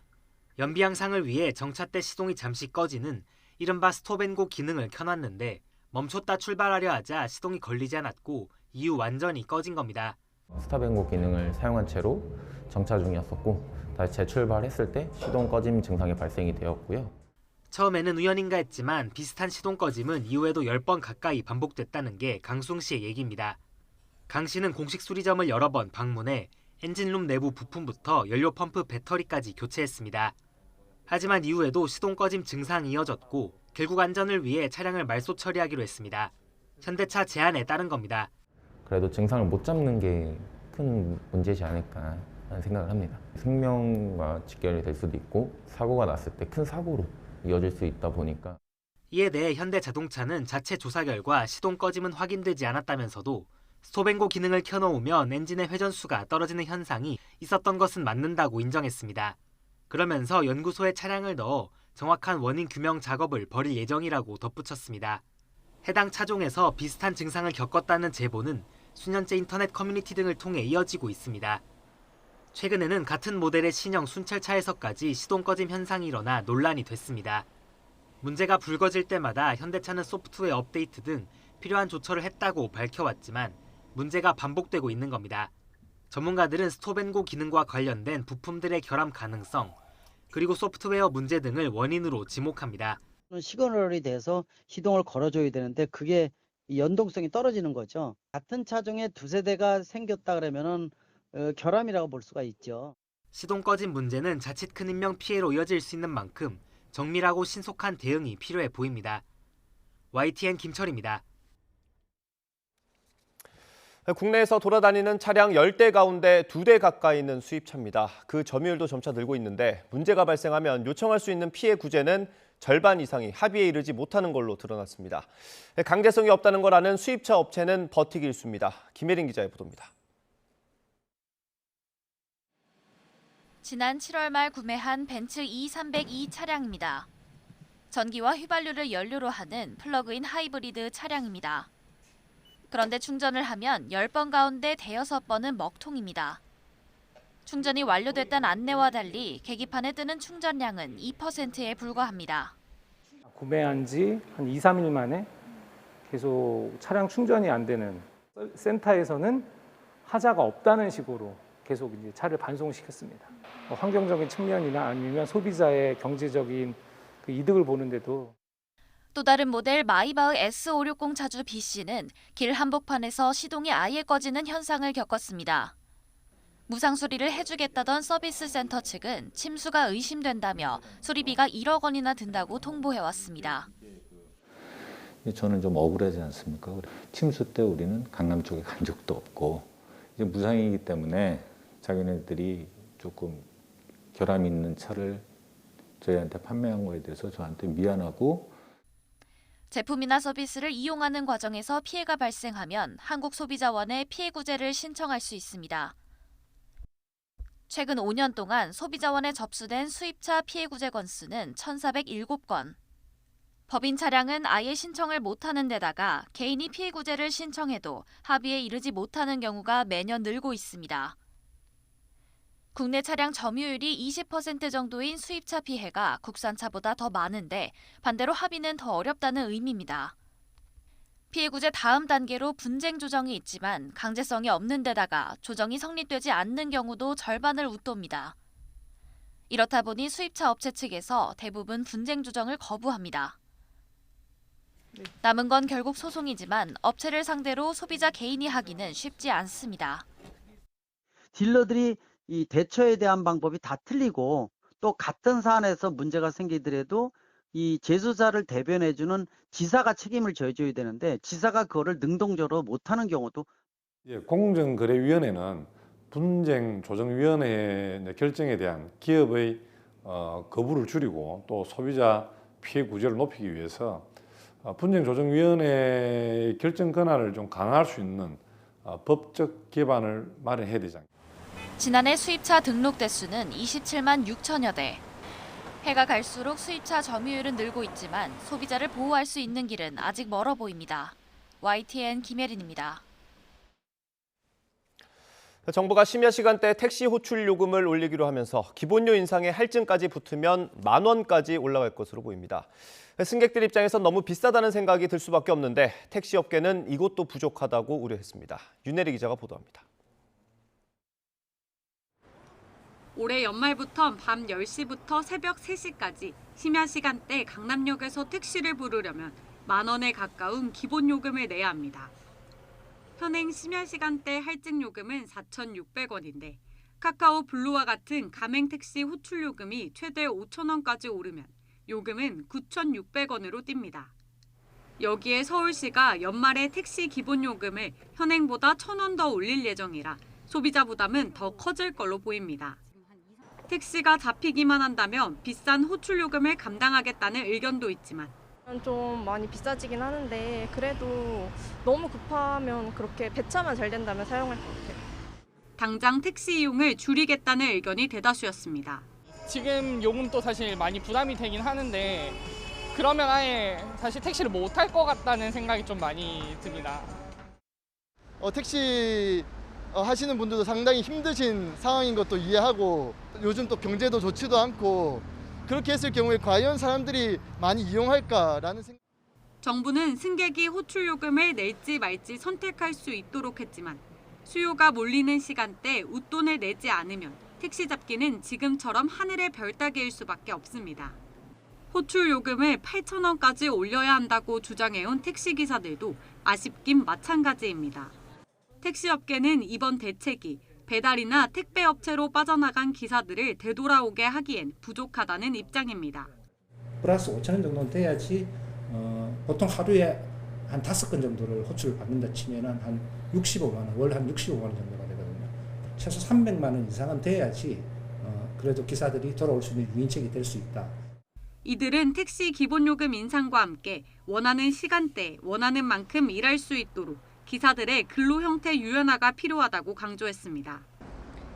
Speaker 5: 연비 향상을 위해 정차 때 시동이 잠시 꺼지는 이른바 스톱앤고 기능을 켜놨는데 멈췄다 출발하려 하자 시동이 걸리지 않았고 이후 완전히 꺼진 겁니다.
Speaker 24: 스탑앤고 기능을 사용한 채로 정차 중이었었고 다시 재출발했을 때 시동 꺼짐 증상이 발생이 되었고요.
Speaker 5: 처음에는 우연인가 했지만 비슷한 시동 꺼짐은 이후에도 10번 가까이 반복됐다는 게 강수웅 씨의 얘기입니다. 강 씨는 공식 수리점을 여러 번 방문해 엔진룸 내부 부품부터 연료 펌프 배터리까지 교체했습니다. 하지만 이후에도 시동 꺼짐 증상이 이어졌고 결국 안전을 위해 차량을 말소 처리하기로 했습니다. 현대차 제안에 따른 겁니다.
Speaker 24: 그래도 증상을 못 잡는 게 큰 문제지 않을까 하는 생각을 합니다. 생명과 직결이 될 수도 있고 사고가 났을 때 큰 사고로 이어질 수 있다 보니까.
Speaker 5: 이에 대해 현대자동차는 자체 조사 결과 시동 꺼짐은 확인되지 않았다면서도 스톱앤고 기능을 켜놓으면 엔진의 회전수가 떨어지는 현상이 있었던 것은 맞는다고 인정했습니다. 그러면서 연구소에 차량을 넣어 정확한 원인 규명 작업을 벌일 예정이라고 덧붙였습니다. 해당 차종에서 비슷한 증상을 겪었다는 제보는 수년째 인터넷 커뮤니티 등을 통해 이어지고 있습니다. 최근에는 같은 모델의 신형 순찰차에서까지 시동 꺼짐 현상이 일어나 논란이 됐습니다. 문제가 불거질 때마다 현대차는 소프트웨어 업데이트 등 필요한 조처를 했다고 밝혀왔지만 문제가 반복되고 있는 겁니다. 전문가들은 스톱앤고 기능과 관련된 부품들의 결함 가능성, 그리고 소프트웨어 문제 등을 원인으로 지목합니다.
Speaker 6: 시그널이 돼서 시동을 걸어줘야 되는데 그게 연동성이 떨어지는 거죠. 같은 차종에 두세 대가 생겼다 그러면은 결함이라고 볼 수가 있죠.
Speaker 5: 시동 꺼짐 문제는 자칫 큰 인명 피해로 이어질 수 있는 만큼 정밀하고 신속한 대응이 필요해 보입니다. YTN 김철입니다.
Speaker 1: 국내에서 돌아다니는 차량 10대 가운데 2대 가까이 있는 수입차입니다. 그 점유율도 점차 늘고 있는데 문제가 발생하면 요청할 수 있는 피해 구제는 절반 이상이 합의에 이르지 못하는 걸로 드러났습니다. 강제성이 없다는 걸 아는 수입차 업체는 버티기 일쑤입니다. 김혜린 기자의 보도입니다.
Speaker 7: 지난 7월 말 구매한 벤츠 E302 차량입니다. 전기와 휘발유를 연료로 하는 플러그인 하이브리드 차량입니다. 그런데 충전을 하면 10번 가운데 대여섯 번은 먹통입니다. 충전이 완료됐다는 안내와 달리 계기판에 뜨는 충전량은 2%에 불과합니다.
Speaker 8: 구매한 지 한 2, 3일 만에 계속 차량 충전이 안 되는 센터에서는 하자가 없다는 식으로 계속 이제 차를 반송시켰습니다. 환경적인 측면이나 아니면 소비자의 경제적인 그 이득을 보는데도.
Speaker 7: 또 다른 모델 마이바흐 S560 차주 B씨는 길 한복판에서 시동이 아예 꺼지는 현상을 겪었습니다. 무상 수리를 해주겠다던 서비스 센터 측은 침수가 의심된다며 수리비가 1억 원이나 든다고 통보해왔습니다.
Speaker 9: 저는 좀 억울하지 않습니까? 침수 때 우리는 강남 쪽에 간 적도 없고 이제 무상이기 때문에 자기네들이 조금 결함 있는 차를 저희한테 판매한 거에 대해서 저한테 미안하고,
Speaker 7: 제품이나 서비스를 이용하는 과정에서 피해가 발생하면 한국소비자원에 피해 구제를 신청할 수 있습니다. 최근 5년 동안 소비자원에 접수된 수입차 피해 구제 건수는 1,407건. 법인 차량은 아예 신청을 못하는 데다가 개인이 피해 구제를 신청해도 합의에 이르지 못하는 경우가 매년 늘고 있습니다. 국내 차량 점유율이 20% 정도인 수입차 피해가 국산차보다 더 많은데 반대로 합의는 더 어렵다는 의미입니다. 피해 구제 다음 단계로 분쟁 조정이 있지만 강제성이 없는 데다가 조정이 성립되지 않는 경우도 절반을 웃돕니다. 이렇다 보니 수입차 업체 측에서 대부분 분쟁 조정을 거부합니다. 남은 건 결국 소송이지만 업체를 상대로 소비자 개인이 하기는 쉽지 않습니다.
Speaker 6: 딜러들이 이 대처에 대한 방법이 다 틀리고 또 같은 사안에서 문제가 생기더라도 이 제조사를 대변해주는 지사가 책임을 져줘야 되는데 지사가 그거를 능동적으로 못하는 경우도.
Speaker 25: 공정거래위원회는 분쟁조정위원회의 결정에 대한 기업의 거부를 줄이고 또 소비자 피해 구제를 높이기 위해서 분쟁조정위원회의 결정 권한을 좀 강화할 수 있는 법적 기반을 마련해야 되지 않겠습니까?
Speaker 7: 지난해 수입차 등록 대수는 27만 6천여 대. 해가 갈수록 수입차 점유율은 늘고 있지만 소비자를 보호할 수 있는 길은 아직 멀어 보입니다. YTN 김혜린입니다.
Speaker 1: 정부가 심야 시간대 택시 호출 요금을 올리기로 하면서 기본료 인상에 할증까지 붙으면 10,000원까지 올라갈 것으로 보입니다. 승객들 입장에서 너무 비싸다는 생각이 들 수밖에 없는데 택시업계는 이것도 부족하다고 우려했습니다. 윤혜리 기자가 보도합니다.
Speaker 26: 올해 연말부터 밤 10시부터 새벽 3시까지 심야 시간대 강남역에서 택시를 부르려면 10,000원에 가까운 기본 요금을 내야 합니다. 현행 심야 시간대 할증 요금은 4,600원인데 카카오 블루와 같은 가맹 택시 호출 요금이 최대 5,000원까지 오르면 요금은 9,600원으로 뜁니다. 여기에 서울시가 연말에 택시 기본 요금을 현행보다 1,000원 더 올릴 예정이라 소비자 부담은 더 커질 걸로 보입니다. 택시가 잡히기만 한다면 비싼 호출 요금을 감당하겠다는 의견도 있지만
Speaker 10: 좀 많이 비싸지긴 하는데 그래도 너무 급하면 그렇게 배차만 잘 된다면 사용할 것 같아요.
Speaker 26: 당장 택시 이용을 줄이겠다는 의견이 대다수였습니다.
Speaker 11: 지금 요금도 사실 많이 부담이 되긴 하는데 그러면 아예 다시 택시를 못 탈 것 같다는 생각이 좀 많이 듭니다.
Speaker 12: 택시 하시는 분들도 상당히 힘드신 상황인 것도 이해하고 요즘 또 경제도 좋지도 않고 그렇게 했을 경우에 과연 사람들이 많이 이용할까라는 생각.
Speaker 26: 정부는 승객이 호출 요금을 낼지 말지 선택할 수 있도록 했지만 수요가 몰리는 시간대 웃돈을 내지 않으면 택시 잡기는 지금처럼 하늘의 별 따기일 수밖에 없습니다. 호출 요금을 8,000원까지 올려야 한다고 주장해온 택시기사들도 아쉽긴 마찬가지입니다. 택시업계는 이번 대책이 배달이나 택배업체로 빠져나간 기사들을 되돌아오게 하기엔 부족하다는 입장입니다.
Speaker 14: 플러스 5,000원 정도는 돼야지 보통 하루에 한 5건 정도를 호출을 받는다 치면은 한 65만 원, 월 한 65만 원 정도가 되거든요. 최소 300만 원 이상은 돼야지 그래도 기사들이 돌아올 수 있는 유인책이 될 수 있다.
Speaker 26: 이들은 택시 기본요금 인상과 함께 원하는 시간대, 원하는 만큼 일할 수 있도록 기사들의 근로 형태 유연화가 필요하다고 강조했습니다.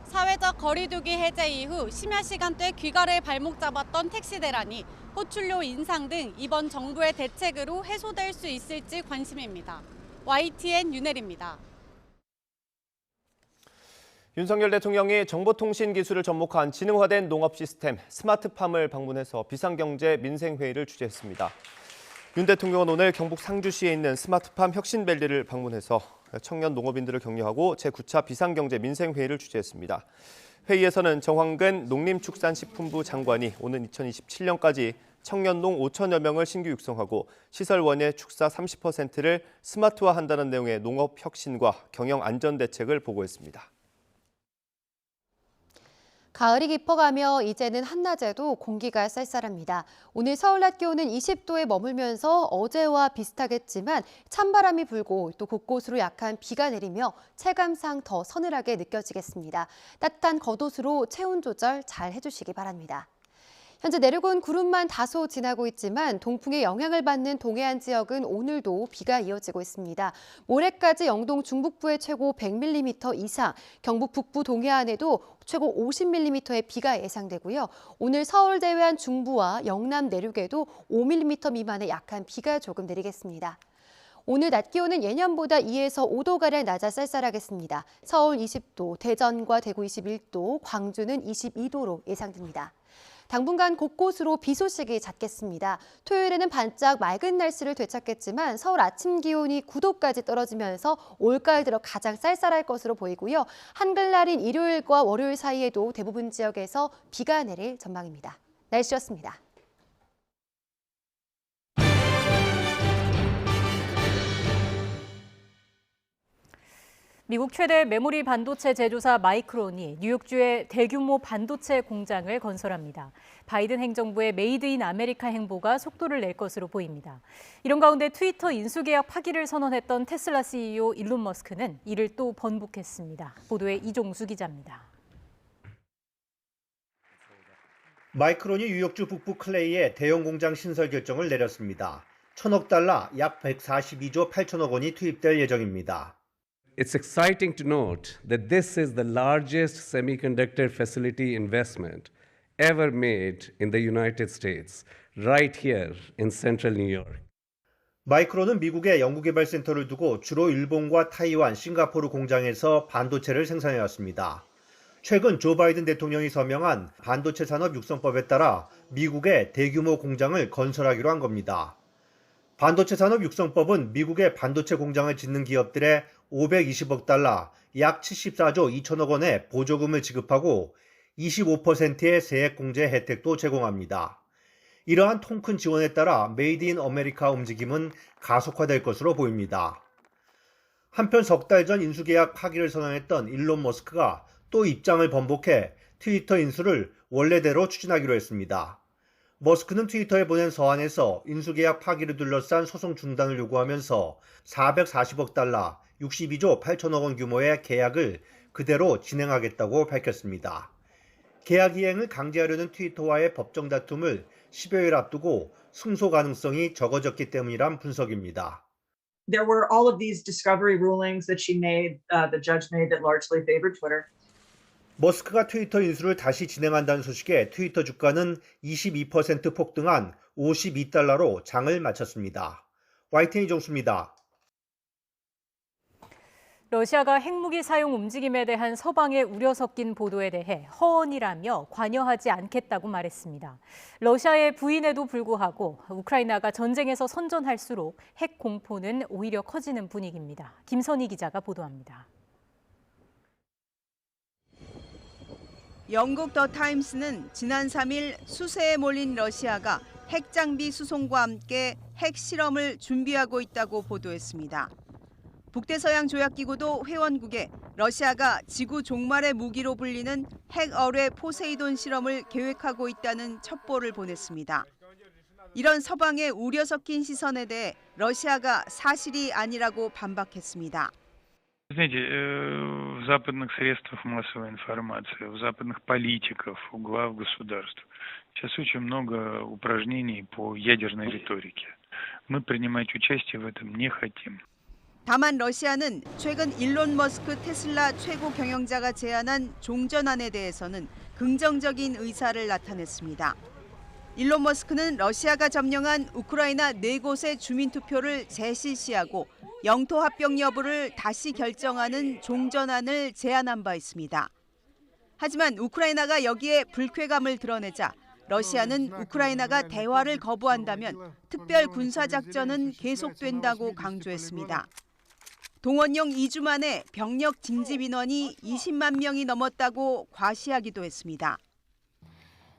Speaker 26: 사회적 거리두기 해제 이후 심야 시간대 귀가를 발목 잡았던 택시 대란이 호출료 인상 등 이번 정부의 대책으로 해소될 수 있을지 관심입니다. YTN 윤혜리입니다.
Speaker 1: 윤석열 대통령이 정보통신 기술을 접목한 지능화된 농업 시스템 스마트팜을 방문해서 비상경제 민생회의를 주재했습니다. 윤 대통령은 오늘 경북 상주시에 있는 스마트팜 혁신밸리를 방문해서 청년 농업인들을 격려하고 제9차 비상경제 민생회의를 주재했습니다. 회의에서는 정황근 농림축산식품부 장관이 오는 2027년까지 청년농 5천여 명을 신규 육성하고 시설 원예 축사 30%를 스마트화한다는 내용의 농업 혁신과 경영 안전 대책을 보고했습니다.
Speaker 15: 가을이 깊어가며 이제는 한낮에도 공기가 쌀쌀합니다. 오늘 서울 낮 기온은 20도에 머물면서 어제와 비슷하겠지만 찬바람이 불고 또 곳곳으로 약한 비가 내리며 체감상 더 서늘하게 느껴지겠습니다. 따뜻한 겉옷으로 체온 조절 잘 해주시기 바랍니다. 현재 내륙은 구름만 다소 지나고 있지만 동풍의 영향을 받는 동해안 지역은 오늘도 비가 이어지고 있습니다. 모레까지 영동 중북부에 최고 100mm 이상, 경북 북부 동해안에도 최고 50mm의 비가 예상되고요. 오늘 서울 제외한 중부와 영남 내륙에도 5mm 미만의 약한 비가 조금 내리겠습니다. 오늘 낮 기온은 예년보다 2에서 5도가량 낮아 쌀쌀하겠습니다. 서울 20도, 대전과 대구 21도, 광주는 22도로 예상됩니다. 당분간 곳곳으로 비 소식이 잦겠습니다. 토요일에는 반짝 맑은 날씨를 되찾겠지만 서울 아침 기온이 9도까지 떨어지면서 올가을 들어 가장 쌀쌀할 것으로 보이고요. 한글날인 일요일과 월요일 사이에도 대부분 지역에서 비가 내릴 전망입니다. 날씨였습니다.
Speaker 2: 미국 최대 메모리 반도체 제조사 마이크론이 뉴욕주에 대규모 반도체 공장을 건설합니다. 바이든 행정부의 메이드 인 아메리카 행보가 속도를 낼 것으로 보입니다. 이런 가운데 트위터 인수계약 파기를 선언했던 테슬라 CEO 일론 머스크는 이를 또 번복했습니다. 보도에 이종수 기자입니다.
Speaker 16: 마이크론이 뉴욕주 북부 클레이에 대형 공장 신설 결정을 내렸습니다. 1,000억 달러, 약 142조 8천억 원이 투입될 예정입니다.
Speaker 27: It's exciting to note that this is the largest semiconductor facility investment ever made in the United States, right here in central New York.
Speaker 16: 마이크론은 미국에 연구개발센터를 두고 주로 일본과 타이완, 싱가포르 공장에서 반도체를 생산해왔습니다. 최근 조 바이든 대통령이 서명한 반도체 산업 육성법에 따라 미국에 대규모 공장을 건설하기로 한 겁니다. 반도체 산업 육성법은 미국의 반도체 공장을 짓는 기업들에 520억 달러, 약 74조 2천억 원의 보조금을 지급하고 25%의 세액 공제 혜택도 제공합니다. 이러한 통큰 지원에 따라 메이드 인 아메리카 움직임은 가속화될 것으로 보입니다. 한편 석 달 전 인수계약 파기를 선언했던 일론 머스크가 또 입장을 번복해 트위터 인수를 원래대로 추진하기로 했습니다. 머스크는 트위터에 보낸 서한에서 인수계약 파기를 둘러싼 소송 중단을 요구하면서 440억 달러, 62조 8천억 원 규모의 계약을 그대로 진행하겠다고 밝혔습니다. 계약 이행을 강제하려는 트위터와의 법정 다툼을 10여일 앞두고 승소 가능성이 적어졌기 때문이란 분석입니다.
Speaker 13: There were all of these discovery rulings that she made, the judge made that largely favored Twitter.
Speaker 16: 머스크가 트위터 인수를 다시 진행한다는 소식에 트위터 주가는 22% 폭등한 52달러로 장을 마쳤습니다. YTN 이정수입니다.
Speaker 2: 러시아가 핵무기 사용 움직임에 대한 서방의 우려 섞인 보도에 대해 허언이라며 관여하지 않겠다고 말했습니다. 러시아의 부인에도 불구하고 우크라이나가 전쟁에서 선전할수록 핵 공포는 오히려 커지는 분위기입니다. 김선희 기자가 보도합니다.
Speaker 17: 영국 더 타임스는 지난 3일 수세에 몰린 러시아가 핵 장비 수송과 함께 핵 실험을 준비하고 있다고 보도했습니다. 북대서양 조약기구도 회원국에 러시아가 지구 종말의 무기로 불리는 핵 어뢰 포세이돈 실험을 계획하고 있다는 첩보를 보냈습니다. 이런 서방의 우려 섞인 시선에 대해 러시아가 사실이 아니라고 반박했습니다.
Speaker 18: Знаете, в западных средствах массовой информации, в западных политиков, у глав государств сейчас очень много упражнений по ядерной риторике. Мы принимать участие в этом не хотим.
Speaker 17: 다만 러시아는 최근 일론 머스크 테슬라 최고 경영자가 제안한 종전안에 대해서는 긍정적인 의사를 나타냈습니다. 일론 머스크는 러시아가 점령한 우크라이나 4곳의 주민투표를 재실시하고 영토 합병 여부를 다시 결정하는 종전안을 제안한 바 있습니다. 하지만 우크라이나가 여기에 불쾌감을 드러내자 러시아는 우크라이나가 대화를 거부한다면 특별 군사작전은 계속된다고 강조했습니다. 동원령 2주 만에 병력 징집 인원이 20만 명이 넘었다고 과시하기도 했습니다.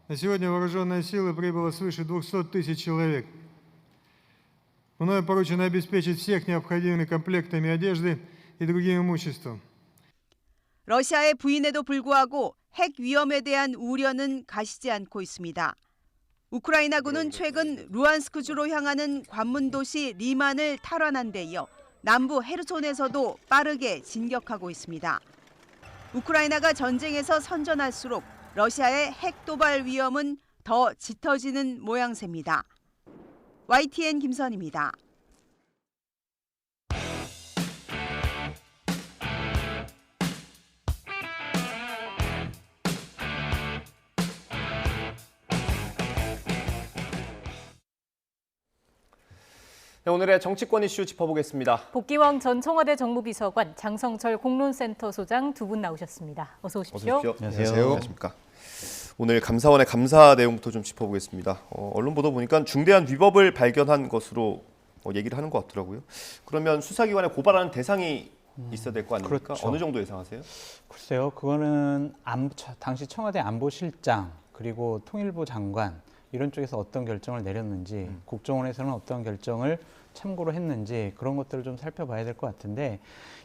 Speaker 19: На сегодня вооруженные силы прибыло свыше 200 тысяч человек. Мною поручено обеспечить всех необходимыми комплектами одежды и другим имуществом.
Speaker 17: 러시아의 부인에도 불구하고 핵 위험에 대한 우려는 가시지 않고 있습니다. 우크라이나군은 최근 루안스크주로 향하는 관문 도시 리만을 탈환한 데 이어 남부 헤르손에서도 빠르게 진격하고 있습니다. 우크라이나가 전쟁에서 선전할수록 러시아의 핵 도발 위험은 더 짙어지는 모양새입니다. YTN 김선희입니다.
Speaker 1: 네, 오늘의 정치권 이슈 짚어보겠습니다.
Speaker 2: 복귀왕 전 청와대 정무비서관, 장성철 공론센터 소장 두 분 나오셨습니다. 어서 오십시오.
Speaker 1: 안녕하세요. 안녕하십니까. 오늘 감사원의 감사 내용부터 좀 짚어보겠습니다. 언론 보도 보니까 중대한 위법을 발견한 것으로 얘기를 하는 것 같더라고요. 그러면 수사기관에 고발하는 대상이 있어야 될 거 아닙니까?
Speaker 20: 그렇죠.
Speaker 1: 어느 정도 예상하세요?
Speaker 20: 글쎄요, 그거는 당시 청와대 안보실장 그리고 통일부 장관 이런 쪽에서 어떤 결정을 내렸는지 국정원에서는 어떤 결정을 참고로 했는지 그런 것들을 좀 살펴봐야 될 것 같은데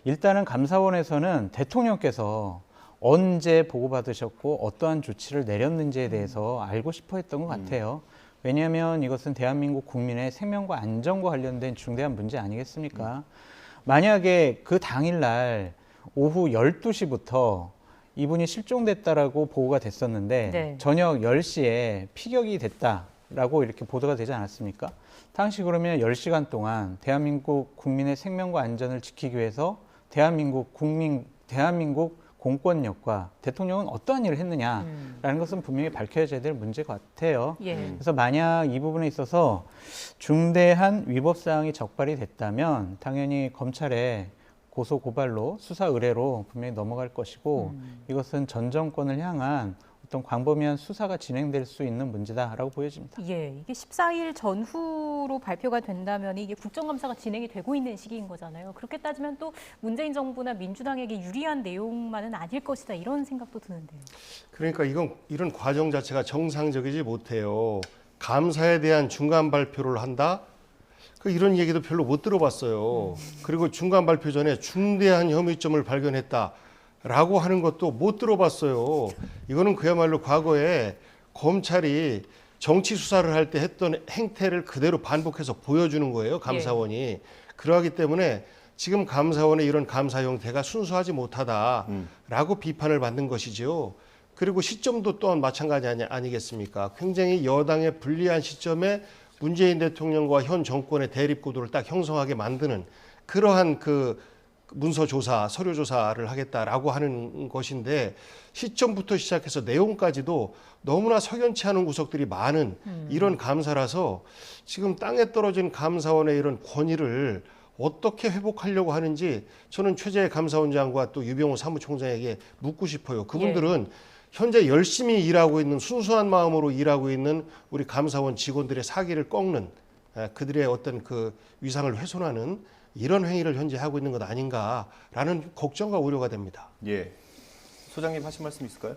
Speaker 20: 일단은 감사원에서는 대통령께서 언제 보고받으셨고 어떠한 조치를 내렸는지에 대해서 알고 싶어 했던 것 같아요. 왜냐하면 이것은 대한민국 국민의 생명과 안전과 관련된 중대한 문제 아니겠습니까? 만약에 그 당일날 오후 12시부터 이분이 실종됐다라고 보고가 됐었는데
Speaker 2: 네.
Speaker 20: 저녁 10시에 피격이 됐다라고 이렇게 보도가 되지 않았습니까? 당시 그러면 10시간 동안 대한민국 국민의 생명과 안전을 지키기 위해서 대한민국 공권력과 대통령은 어떠한 일을 했느냐라는 것은 분명히 밝혀져야 될 문제 같아요.
Speaker 2: 예.
Speaker 20: 그래서 만약 이 부분에 있어서 중대한 위법 사항이 적발이 됐다면 당연히 검찰에 고소 고발로 수사 의뢰로 분명히 넘어갈 것이고 이것은 전 정권을 향한 어떤 광범위한 수사가 진행될 수 있는 문제다라고 보여집니다.
Speaker 2: 예, 이게 14일 전후로 발표가 된다면 이게 국정감사가 진행이 되고 있는 시기인 거잖아요. 그렇게 따지면 또 문재인 정부나 민주당에게 유리한 내용만은 아닐 것이다 이런 생각도 드는데요.
Speaker 22: 그러니까 이런 과정 자체가 정상적이지 못해요. 감사에 대한 중간 발표를 한다. 이런 얘기도 별로 못 들어봤어요. 그리고 중간 발표 전에 중대한 혐의점을 발견했다라고 하는 것도 못 들어봤어요. 이거는 그야말로 과거에 검찰이 정치 수사를 할 때 했던 행태를 그대로 반복해서 보여주는 거예요, 감사원이. 그러하기 때문에 지금 감사원의 이런 감사 형태가 순수하지 못하다라고 비판을 받는 것이죠. 그리고 시점도 또한 마찬가지 아니겠습니까? 굉장히 여당에 불리한 시점에 문재인 대통령과 현 정권의 대립구도를 딱 형성하게 만드는 그러한 그 문서 조사, 서류 조사를 하겠다라고 하는 것인데 시점부터 시작해서 내용까지도 너무나 석연치 않은 구석들이 많은 이런 감사라서 지금 땅에 떨어진 감사원의 이런 권위를 어떻게 회복하려고 하는지 저는 최재 감사원장과 또 유병호 사무총장에게 묻고 싶어요. 그분들은 현재 열심히 일하고 있는 순수한 마음으로 일하고 있는 우리 감사원 직원들의 사기를 꺾는 그들의 어떤 그 위상을 훼손하는 이런 행위를 현재 하고 있는 것 아닌가라는 걱정과 우려가 됩니다.
Speaker 1: 예. 소장님 하신 말씀 있을까요?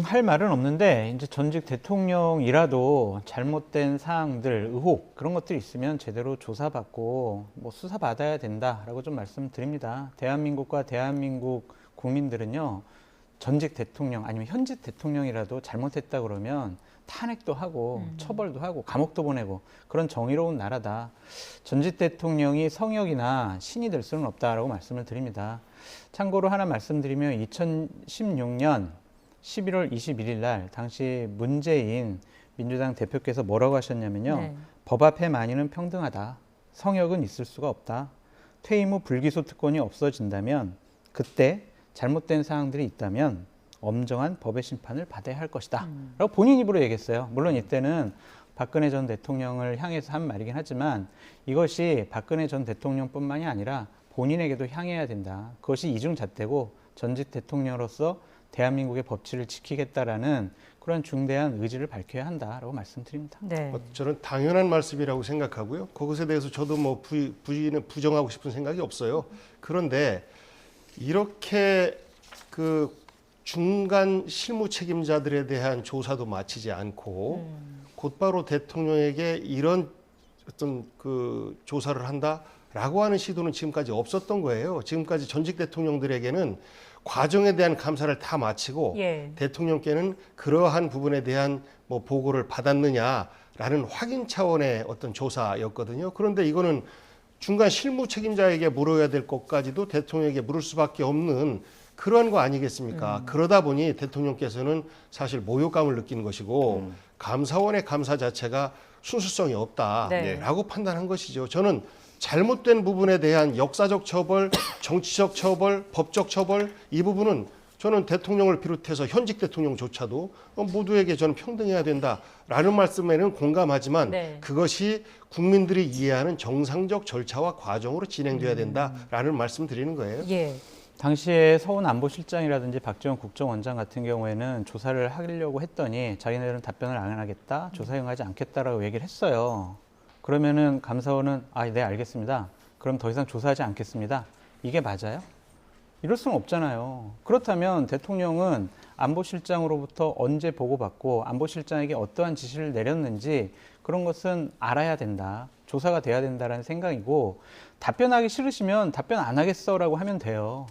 Speaker 20: 할 말은 없는데 이제 전직 대통령이라도 잘못된 사항들, 의혹 그런 것들이 있으면 제대로 조사받고 뭐 수사받아야 된다라고 좀 말씀드립니다. 대한민국과 대한민국 국민들은요. 전직 대통령 아니면 현직 대통령이라도 잘못했다 그러면 탄핵도 하고 처벌도 하고 감옥도 보내고 그런 정의로운 나라다. 전직 대통령이 성역이나 신이 될 수는 없다라고 말씀을 드립니다. 참고로 하나 말씀드리면 2016년 11월 21일 날 당시 문재인 민주당 대표께서 뭐라고 하셨냐면요. 법 앞에 만인은 평등하다. 성역은 있을 수가 없다. 퇴임 후 불기소 특권이 없어진다면 그때 잘못된 사항들이 있다면 엄정한 법의 심판을 받아야 할 것이다. 라고 본인 입으로 얘기했어요. 물론 이때는 박근혜 전 대통령을 향해서 한 말이긴 하지만 이것이 박근혜 전 대통령뿐만이 아니라 본인에게도 향해야 된다. 그것이 이중잣대고 전직 대통령으로서 대한민국의 법치를 지키겠다라는 그런 중대한 의지를 밝혀야 한다라고 말씀드립니다.
Speaker 2: 네.
Speaker 22: 저는 당연한 말씀이라고 생각하고요. 그것에 대해서 저도 뭐 부정하고 싶은 생각이 없어요. 그런데 이렇게 그 중간 실무 책임자들에 대한 조사도 마치지 않고 곧바로 대통령에게 이런 어떤 그 조사를 한다라고 하는 시도는 지금까지 없었던 거예요. 지금까지 전직 대통령들에게는 과정에 대한 감사를 다 마치고 대통령께는 그러한 부분에 대한 뭐 보고를 받았느냐라는 확인 차원의 어떤 조사였거든요. 그런데 이거는 중간 실무 책임자에게 물어야 될 것까지도 대통령에게 물을 수밖에 없는 그런 거 아니겠습니까? 그러다 보니 대통령께서는 사실 모욕감을 느끼는 것이고 감사원의 감사 자체가 순수성이 없다라고 판단한 것이죠. 저는 잘못된 부분에 대한 역사적 처벌, 정치적 처벌, 법적 처벌 이 부분은 저는 대통령을 비롯해서 현직 대통령조차도 모두에게 저는 평등해야 된다라는 말씀에는 공감하지만 그것이 국민들이 이해하는 정상적 절차와 과정으로 진행돼야 된다라는 말씀 드리는 거예요.
Speaker 20: 당시에 서훈 안보실장이라든지 박지원 국정원장 같은 경우에는 조사를 하려고 했더니 자기네들은 답변을 안 하겠다, 조사 응하지 않겠다라고 얘기를 했어요. 그러면은 감사원은 네 알겠습니다. 그럼 더 이상 조사하지 않겠습니다. 이게 맞아요? 이럴 수는 없잖아요. 그렇다면 대통령은 안보실장으로부터 언제 보고받고 안보실장에게 어떠한 지시를 내렸는지 그런 것은 알아야 된다. 조사가 돼야 된다는 생각이고 답변하기 싫으시면 답변 안 하겠어라고 하면 돼요.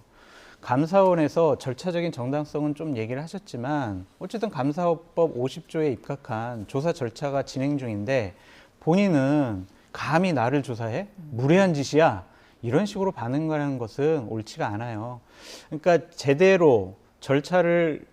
Speaker 20: 감사원에서 절차적인 정당성은 좀 얘기를 하셨지만 어쨌든 감사법 50조에 입각한 조사 절차가 진행 중인데 본인은 감히 나를 조사해? 무례한 짓이야? 이런 식으로 반응하는 것은 옳지가 않아요. 그러니까 제대로 절차를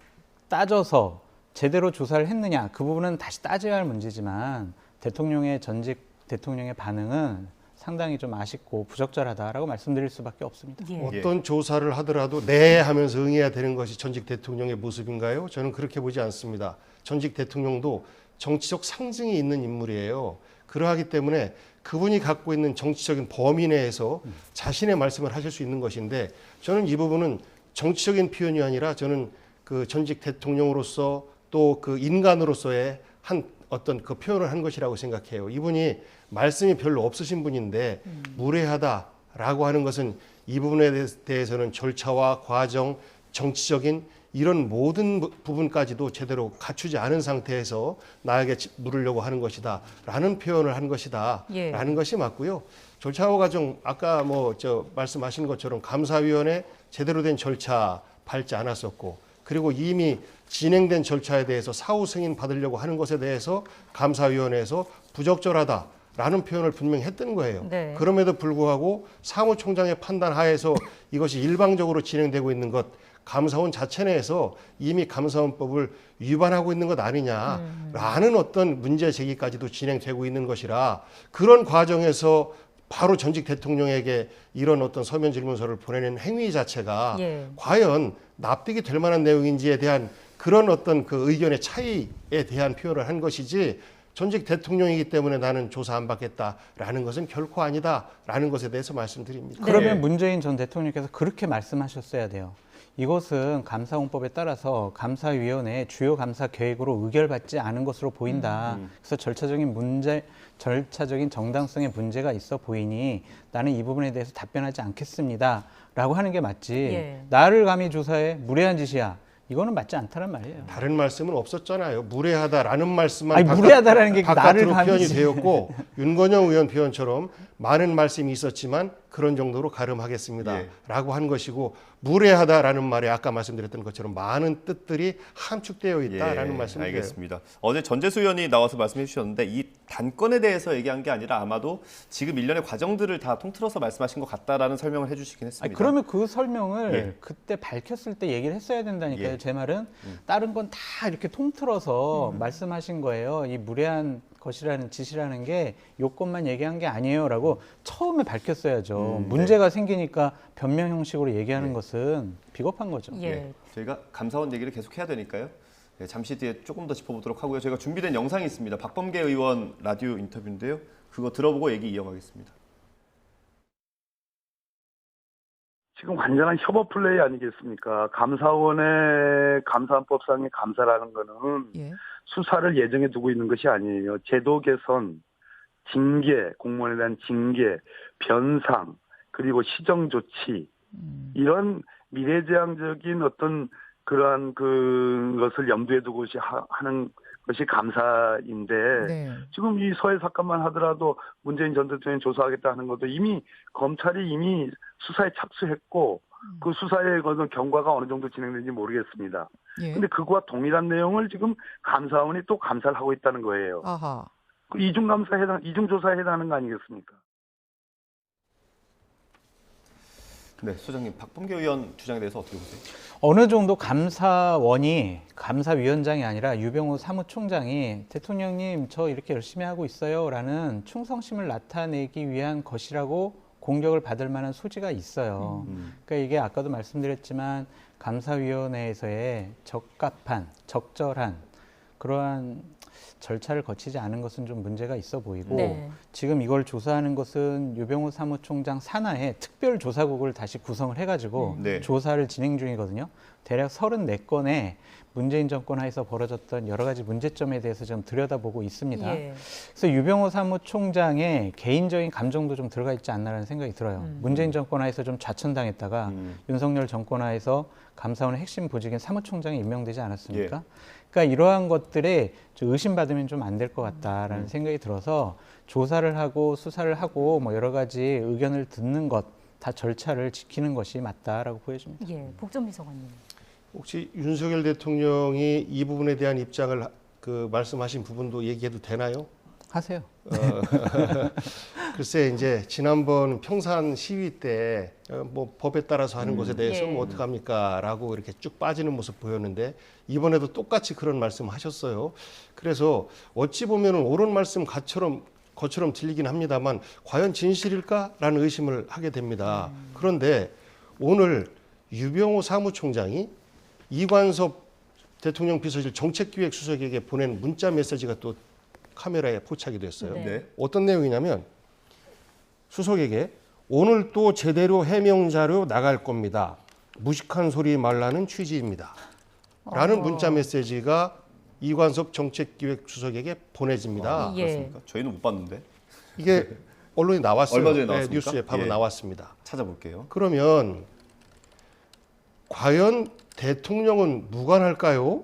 Speaker 20: 따져서 제대로 조사를 했느냐 그 부분은 다시 따져야 할 문제지만 대통령의 전직 대통령의 반응은 상당히 좀 아쉽고 부적절하다라고 말씀드릴 수밖에 없습니다.
Speaker 22: 어떤 조사를 하더라도 네 하면서 응해야 되는 것이 전직 대통령의 모습인가요? 저는 그렇게 보지 않습니다. 전직 대통령도 정치적 상징이 있는 인물이에요. 그러하기 때문에 그분이 갖고 있는 정치적인 범위 내에서 자신의 말씀을 하실 수 있는 것인데 저는 이 부분은 정치적인 표현이 아니라 저는 그 전직 대통령으로서 또 그 인간으로서의 한 어떤 그 표현을 한 것이라고 생각해요. 이분이 말씀이 별로 없으신 분인데 무례하다라고 하는 것은 이 부분에 대해서는 절차와 과정, 정치적인 이런 모든 부분까지도 제대로 갖추지 않은 상태에서 나에게 물으려고 하는 것이다 라는 표현을 한 것이다 라는 것이 맞고요. 절차와 과정 아까 말씀하신 것처럼 감사위원회 제대로 된 절차 밟지 않았었고, 그리고 이미 진행된 절차에 대해서 사후 승인 받으려고 하는 것에 대해서 감사위원회에서 부적절하다라는 표현을 분명히 했던 거예요.
Speaker 2: 네.
Speaker 22: 그럼에도 불구하고 사무총장의 판단 하에서 이것이 일방적으로 진행되고 있는 것, 감사원 자체 내에서 이미 감사원법을 위반하고 있는 것 아니냐라는 어떤 문제 제기까지도 진행되고 있는 것이라, 그런 과정에서 바로 전직 대통령에게 이런 어떤 서면 질문서를 보내는 행위 자체가 과연 납득이 될 만한 내용인지에 대한 그런 어떤 그 의견의 차이에 대한 표현을 한 것이지, 전직 대통령이기 때문에 나는 조사 안 받겠다라는 것은 결코 아니다라는 것에 대해서 말씀드립니다.
Speaker 20: 그러면 문재인 전 대통령께서 그렇게 말씀하셨어야 돼요. 이것은 감사원법에 따라서 감사위원회의 주요 감사 계획으로 의결받지 않은 것으로 보인다. 그래서 절차적인 정당성의 문제가 있어 보이니 나는 이 부분에 대해서 답변하지 않겠습니다. 라고 하는 게 맞지. 나를 감히 조사해 무례한 짓이야. 이거는 맞지 않다는 말이에요.
Speaker 22: 다른 말씀은 없었잖아요. 무례하다라는 말씀만
Speaker 20: 무례하다라는 게 나를
Speaker 22: 표현이 되었고, 윤건영 의원 표현처럼 많은 말씀이 있었지만 그런 정도로 가름하겠습니다. 라고 한 것이고, 무례하다라는 말에 아까 말씀드렸던 것처럼 많은 뜻들이 함축되어 있다라는 말씀을 드려요.
Speaker 1: 알겠습니다. 어제 전재수 의원이 나와서 말씀해 주셨는데 이 단건에 대해서 얘기한 게 아니라 아마도 지금 일련의 과정들을 다 통틀어서 말씀하신 것 같다라는 설명을 해주시긴 했습니다.
Speaker 20: 그러면 그 설명을 그때 밝혔을 때 얘기를 했어야 된다니까요. 제 말은 다른 건 다 이렇게 통틀어서 말씀하신 거예요. 이 무례한 것이라는 짓이라는 게 요건만 얘기한 게 아니에요라고 처음에 밝혔어야죠. 문제가 생기니까 변명 형식으로 얘기하는 것은 비겁한 거죠.
Speaker 1: 저희가 감사원 얘기를 계속 해야 되니까요. 잠시 뒤에 조금 더 짚어보도록 하고요. 저희가 준비된 영상이 있습니다. 박범계 의원 라디오 인터뷰인데요. 그거 들어보고 얘기 이어가겠습니다.
Speaker 3: 지금 완전한 협업 플레이 아니겠습니까? 감사원의 감사원법상의 감사라는 거는 수사를 예정해 두고 있는 것이 아니에요. 제도 개선, 징계, 공무원에 대한 징계, 변상, 그리고 시정 조치, 이런 미래지향적인 어떤 그러한 것을 염두에 두고 하는 것이 감사인데, 지금 이 서해 사건만 하더라도 문재인 전 대통령이 조사하겠다 하는 것도 이미 검찰이 이미 수사에 착수했고, 그 수사의 경과가 어느 정도 진행되는지 모르겠습니다. 근데 그거와 동일한 내용을 지금 감사원이 또 감사를 하고 있다는 거예요. 그 이중조사에 해당하는 거 아니겠습니까?
Speaker 1: 네, 소장님, 박범계 의원 주장에 대해서 어떻게 보세요?
Speaker 20: 어느 정도 감사원이 감사위원장이 아니라 유병호 사무총장이 대통령님 저 이렇게 열심히 하고 있어요 라는 충성심을 나타내기 위한 것이라고 공격을 받을 만한 소지가 있어요. 그러니까 이게 아까도 말씀드렸지만 감사위원회에서의 적합한, 적절한 그러한 절차를 거치지 않은 것은 좀 문제가 있어 보이고 지금 이걸 조사하는 것은 유병호 사무총장 산하에 특별조사국을 다시 구성을 해가지고 조사를 진행 중이거든요. 대략 34건의 문재인 정권 하에서 벌어졌던 여러 가지 문제점에 대해서 좀 들여다보고 있습니다. 그래서 유병호 사무총장의 개인적인 감정도 좀 들어가 있지 않나라는 생각이 들어요. 문재인 정권 하에서 좀 좌천당했다가 윤석열 정권 하에서 감사원의 핵심 보직인 사무총장이 임명되지 않았습니까? 그러니까 이러한 것들에 좀 의심받으면 좀 안 될 것 같다라는 생각이 들어서 조사를 하고 수사를 하고 뭐 여러 가지 의견을 듣는 것 다 절차를 지키는 것이 맞다라고 보여집니다.
Speaker 2: 복전 비서관님.
Speaker 22: 혹시 윤석열 대통령이 이 부분에 대한 입장을 말씀하신 부분도 얘기해도 되나요?
Speaker 20: 하세요.
Speaker 22: 글쎄 이제 지난번 평산 시위 때 뭐 법에 따라서 하는 것에 대해서 뭐 어떡합니까라고 이렇게 쭉 빠지는 모습 보였는데 이번에도 똑같이 그런 말씀하셨어요. 그래서 어찌 보면은 옳은 말씀 것처럼 들리긴 합니다만 과연 진실일까라는 의심을 하게 됩니다. 그런데 오늘 유병호 사무총장이 이관섭 대통령 비서실 정책기획수석에게 보낸 문자 메시지가 또 카메라에 포착이 됐어요. 어떤 내용이냐면 수석에게 오늘 또 제대로 해명 자료 나갈 겁니다. 무식한 소리 말라는 취지입니다. 라는 문자 메시지가 이관섭 정책기획수석에게 보내집니다.
Speaker 1: 그렇습니까? 저희는 못 봤는데.
Speaker 22: 이게 언론에 나왔어요.
Speaker 1: 얼마 전에 나왔습니까?
Speaker 22: 뉴스에 바로 나왔습니다.
Speaker 1: 찾아볼게요.
Speaker 22: 그러면 과연 대통령은 무관할까요?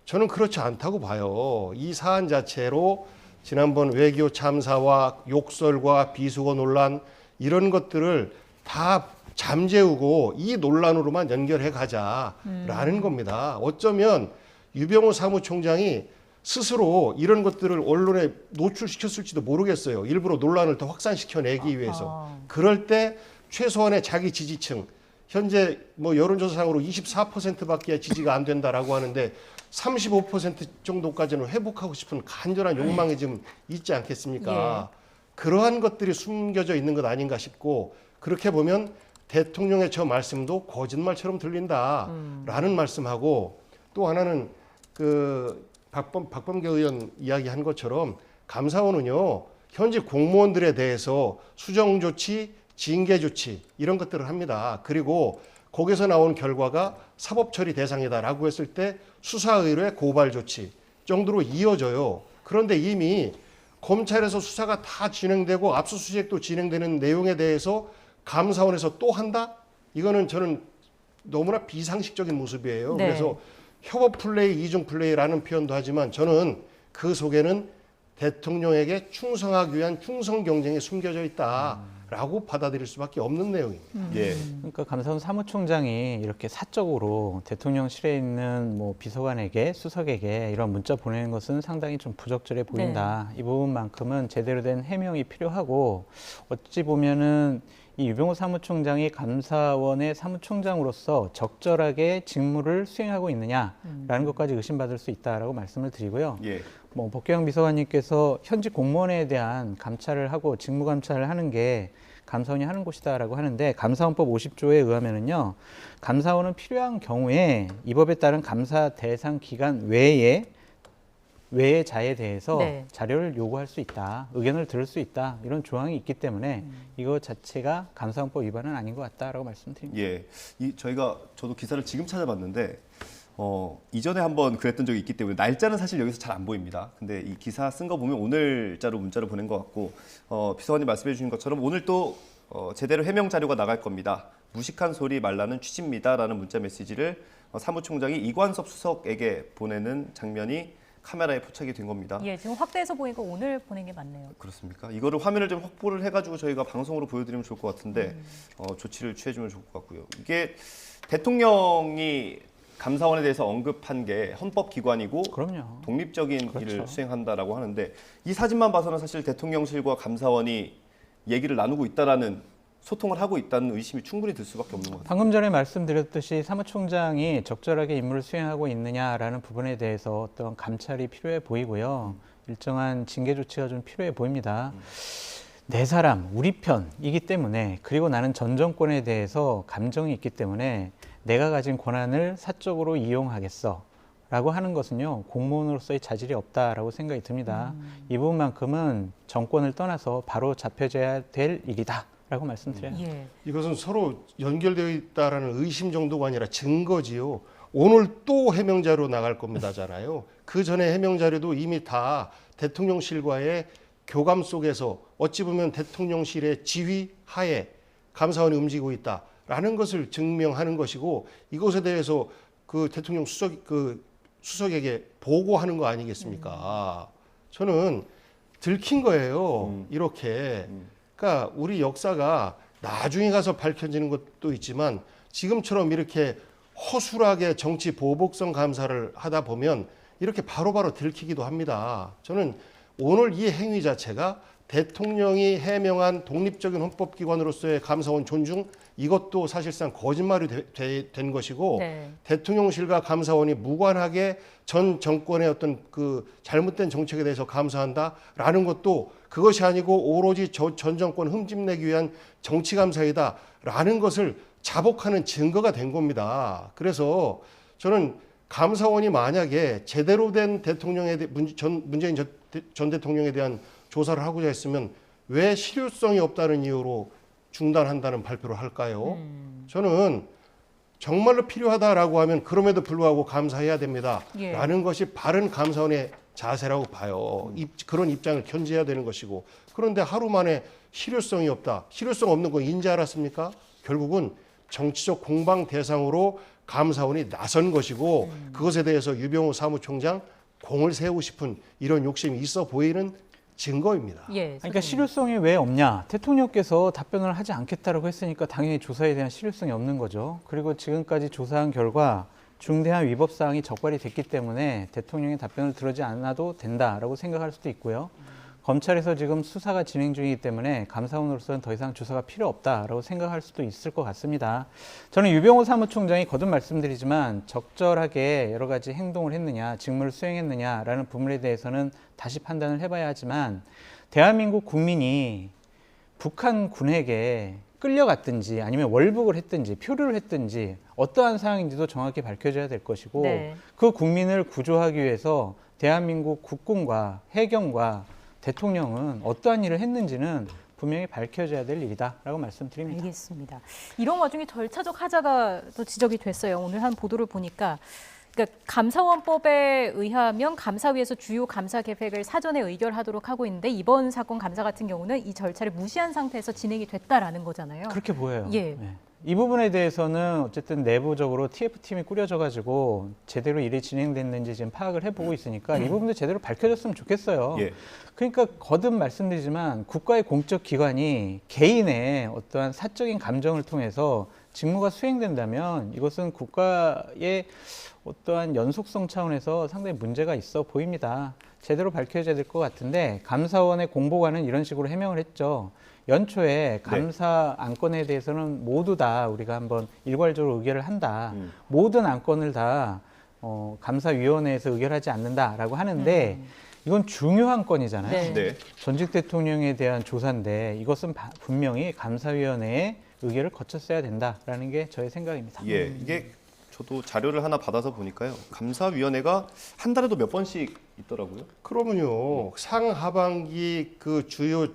Speaker 22: 저는 그렇지 않다고 봐요. 이 사안 자체로 지난번 외교 참사와 욕설과 비속어 논란 이런 것들을 다 잠재우고 이 논란으로만 연결해 가자라는 겁니다. 어쩌면 유병호 사무총장이 스스로 이런 것들을 언론에 노출시켰을지도 모르겠어요. 일부러 논란을 더 확산시켜내기 위해서. 그럴 때 최소한의 자기 지지층, 현재 뭐 여론조사상으로 24%밖에 지지가 안 된다라고 하는데 35% 정도까지는 회복하고 싶은 간절한 욕망이 좀 있지 않겠습니까? 그러한 것들이 숨겨져 있는 것 아닌가 싶고, 그렇게 보면 대통령의 저 말씀도 거짓말처럼 들린다라는 말씀하고, 또 하나는 그 박범계 의원 이야기한 것처럼 감사원은요 현재 공무원들에 대해서 수정 조치, 징계 조치 이런 것들을 합니다. 그리고 거기서 나온 결과가 사법 처리 대상이다라고 했을 때 수사 의뢰 고발 조치 정도로 이어져요. 그런데 이미 검찰에서 수사가 다 진행되고 압수수색도 진행되는 내용에 대해서 감사원에서 또 한다? 이거는 저는 너무나 비상식적인 모습이에요.
Speaker 2: 네.
Speaker 22: 그래서 협업 플레이, 이중 플레이라는 표현도 하지만 저는 그 속에는 대통령에게 충성하기 위한 충성 경쟁이 숨겨져 있다라고 받아들일 수밖에 없는 내용입니다.
Speaker 20: 그러니까 감사원 사무총장이 이렇게 사적으로 대통령실에 있는 뭐 비서관에게, 수석에게 이런 문자 보내는 것은 상당히 좀 부적절해 보인다. 이 부분만큼은 제대로 된 해명이 필요하고, 어찌 보면은 이 유병호 사무총장이 감사원의 사무총장으로서 적절하게 직무를 수행하고 있느냐라는 것까지 의심받을 수 있다라고 말씀을 드리고요. 뭐 법계영 비서관님께서 현직 공무원에 대한 감찰을 하고 직무 감찰을 하는 게 감사원이 하는 곳이다라고 하는데, 감사원법 50조에 의하면은요, 감사원은 필요한 경우에 이 법에 따른 감사 대상 기간 외의 자에 대해서 자료를 요구할 수 있다, 의견을 들을 수 있다, 이런 조항이 있기 때문에 이거 자체가 감사원법 위반은 아닌 것 같다라고 말씀드립니다.
Speaker 1: 저도 기사를 지금 찾아봤는데 이전에 한번 그랬던 적이 있기 때문에 날짜는 사실 여기서 잘 안 보입니다. 근데 이 기사 쓴 거 보면 오늘자로 문자를 보낸 것 같고, 비서관님 말씀해 주신 것처럼 오늘 또 제대로 해명 자료가 나갈 겁니다. 무식한 소리 말라는 취지입니다라는 문자 메시지를 사무총장이 이관섭 수석에게 보내는 장면이 카메라에 포착이 된 겁니다.
Speaker 2: 지금 확대해서 보니까 오늘 보낸 게 맞네요.
Speaker 1: 그렇습니까? 이거를 화면을 좀 확보를 해가지고 저희가 방송으로 보여드리면 좋을 것 같은데 조치를 취해주면 좋을 것 같고요. 이게 대통령이 감사원에 대해서 언급한 게 헌법기관이고 독립적인 일을 수행한다라고 하는데, 이 사진만 봐서는 사실 대통령실과 감사원이 얘기를 나누고 있다라는, 소통을 하고 있다는 의심이 충분히 들 수밖에 없는 것 같아요.
Speaker 20: 방금 전에 말씀드렸듯이 사무총장이 적절하게 임무를 수행하고 있느냐라는 부분에 대해서 어떤 감찰이 필요해 보이고요. 일정한 징계 조치가 좀 필요해 보입니다. 내 사람, 우리 편이기 때문에, 그리고 나는 전 정권에 대해서 감정이 있기 때문에 내가 가진 권한을 사적으로 이용하겠어 라고 하는 것은요, 공무원으로서의 자질이 없다라고 생각이 듭니다. 이 부분만큼은 정권을 떠나서 바로 잡혀져야 될 일이다 라고 말씀드려요.
Speaker 22: 이것은 서로 연결되어 있다라는 의심 정도가 아니라 증거지요. 오늘 또 해명자료 나갈 겁니다잖아요. 그 전에 해명자료도 이미 다 대통령실과의 교감 속에서 어찌 보면 대통령실의 지휘 하에 감사원이 움직이고 있다라는 것을 증명하는 것이고, 이것에 대해서 그 대통령 수석에게 보고하는 거 아니겠습니까? 저는 들킨 거예요. 이렇게. 그러니까 우리 역사가 나중에 가서 밝혀지는 것도 있지만, 지금처럼 이렇게 허술하게 정치 보복성 감사를 하다 보면 이렇게 바로바로 들키기도 합니다. 저는 오늘 이 행위 자체가 대통령이 해명한 독립적인 헌법기관으로서의 감사원 존중, 이것도 사실상 거짓말이 된 것이고, 대통령실과 감사원이 무관하게 전 정권의 어떤 그 잘못된 정책에 대해서 감사한다라는 것도 그것이 아니고 오로지 전 정권 흠집내기 위한 정치감사이다라는 것을 자복하는 증거가 된 겁니다. 그래서 저는 감사원이 만약에 제대로 된 문재인 전 대통령에 대한 조사를 하고자 했으면 왜 실효성이 없다는 이유로 중단한다는 발표를 할까요? 저는 정말로 필요하다라고 하면 그럼에도 불구하고 감사해야 됩니다. 라는 것이 바른 감사원의 자세라고 봐요. 그런 입장을 견지해야 되는 것이고, 그런데 하루 만에 실효성이 없다. 실효성 없는 거 인지 알았습니까? 결국은 정치적 공방 대상으로 감사원이 나선 것이고, 그것에 대해서 유병호 사무총장 공을 세우고 싶은 이런 욕심이 있어 보이는 증거입니다.
Speaker 20: 그러니까 실효성이 왜 없냐? 대통령께서 답변을 하지 않겠다라고 했으니까 당연히 조사에 대한 실효성이 없는 거죠. 그리고 지금까지 조사한 결과 중대한 위법 사항이 적발이 됐기 때문에 대통령의 답변을 들어지 않아도 된다라고 생각할 수도 있고요. 검찰에서 지금 수사가 진행 중이기 때문에 감사원으로서는 더 이상 조사가 필요 없다라고 생각할 수도 있을 것 같습니다. 저는 유병호 사무총장이 거듭 말씀드리지만 적절하게 여러 가지 행동을 했느냐, 직무를 수행했느냐라는 부분에 대해서는 다시 판단을 해봐야 하지만 대한민국 국민이 북한 군에게 끌려갔든지 아니면 월북을 했든지 표류를 했든지 어떠한 상황인지도 정확히 밝혀져야 될 것이고 그 국민을 구조하기 위해서 대한민국 국군과 해경과 대통령은 어떠한 일을 했는지는 분명히 밝혀져야 될 일이다라고 말씀드립니다.
Speaker 2: 알겠습니다. 이런 와중에 절차적 하자가 또 지적이 됐어요. 오늘 한 보도를 보니까 그러니까 감사원법에 의하면 감사위에서 주요 감사 계획을 사전에 의결하도록 하고 있는데 이번 사건 감사 같은 경우는 이 절차를 무시한 상태에서 진행이 됐다라는 거잖아요.
Speaker 20: 그렇게 보여요.
Speaker 2: 예.
Speaker 20: 이 부분에 대해서는 어쨌든 내부적으로 TF팀이 꾸려져가지고 제대로 일이 진행됐는지 지금 파악을 해보고 있으니까 이 부분도 제대로 밝혀졌으면 좋겠어요. 그러니까 거듭 말씀드리지만 국가의 공적 기관이 개인의 어떠한 사적인 감정을 통해서 직무가 수행된다면 이것은 국가의 어떠한 연속성 차원에서 상당히 문제가 있어 보입니다. 제대로 밝혀져야 될 것 같은데 감사원의 공보관은 이런 식으로 해명을 했죠. 연초에 감사 안건에 대해서는 모두 다 우리가 한번 일괄적으로 의결을 한다. 모든 안건을 다 감사위원회에서 의결하지 않는다라고 하는데 이건 중요한 건이잖아요. 전직 대통령에 대한 조사인데 이것은 분명히 감사위원회의 의결을 거쳤어야 된다라는 게 저의 생각입니다.
Speaker 1: 이게 저도 자료를 하나 받아서 보니까요. 감사위원회가 한 달에도 몇 번씩 있더라고요.
Speaker 22: 그러면요. 상하반기 그 주요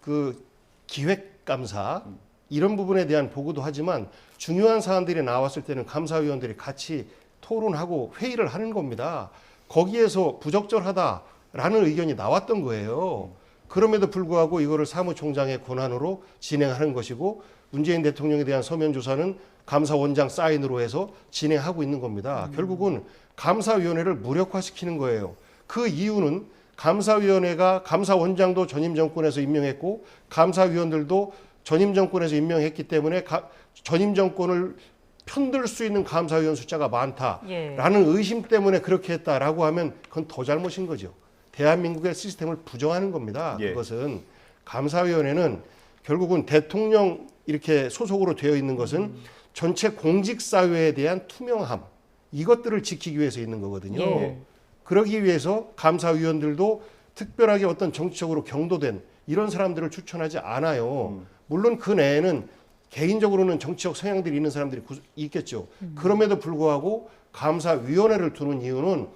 Speaker 22: 그 기획감사 이런 부분에 대한 보고도 하지만 중요한 사안들이 나왔을 때는 감사위원들이 같이 토론하고 회의를 하는 겁니다. 거기에서 부적절하다라는 의견이 나왔던 거예요. 그럼에도 불구하고 이거를 사무총장의 권한으로 진행하는 것이고 문재인 대통령에 대한 서면 조사는 감사원장 사인으로 해서 진행하고 있는 겁니다. 결국은 감사위원회를 무력화시키는 거예요. 그 이유는 감사위원회가 감사원장도 전임 정권에서 임명했고 감사위원들도 전임 정권에서 임명했기 때문에 전임 정권을 편들 수 있는 감사위원 숫자가 많다라는 의심 때문에 그렇게 했다라고 하면 그건 더 잘못인 거죠. 대한민국의 시스템을 부정하는 겁니다. 그것은 감사위원회는 결국은 대통령 이렇게 소속으로 되어 있는 것은 전체 공직사회에 대한 투명함 이것들을 지키기 위해서 있는 거거든요. 그러기 위해서 감사위원들도 특별하게 어떤 정치적으로 경도된 이런 사람들을 추천하지 않아요. 물론 그 내에는 개인적으로는 정치적 성향들이 있는 사람들이 있겠죠. 그럼에도 불구하고 감사위원회를 두는 이유는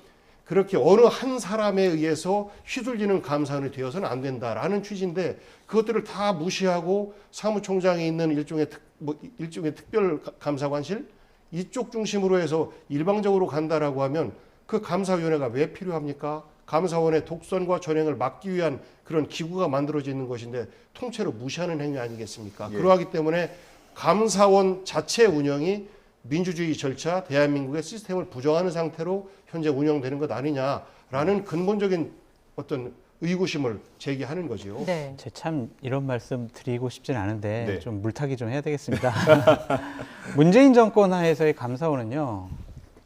Speaker 22: 그렇게 어느 한 사람에 의해서 휘둘리는 감사원이 되어서는 안 된다라는 취지인데 그것들을 다 무시하고 사무총장에 있는 일종의 특별 감사관실 이쪽 중심으로 해서 일방적으로 간다라고 하면 그 감사위원회가 왜 필요합니까? 감사원의 독선과 전횡을 막기 위한 그런 기구가 만들어져 있는 것인데 통째로 무시하는 행위 아니겠습니까? 그러하기 때문에 감사원 자체 운영이 민주주의 절차, 대한민국의 시스템을 부정하는 상태로 현재 운영되는 것 아니냐라는 근본적인 어떤 의구심을 제기하는 거죠.
Speaker 20: 제 참 이런 말씀 드리고 싶진 않은데 좀 물타기 좀 해야 되겠습니다. 문재인 정권 하에서의 감사원은요.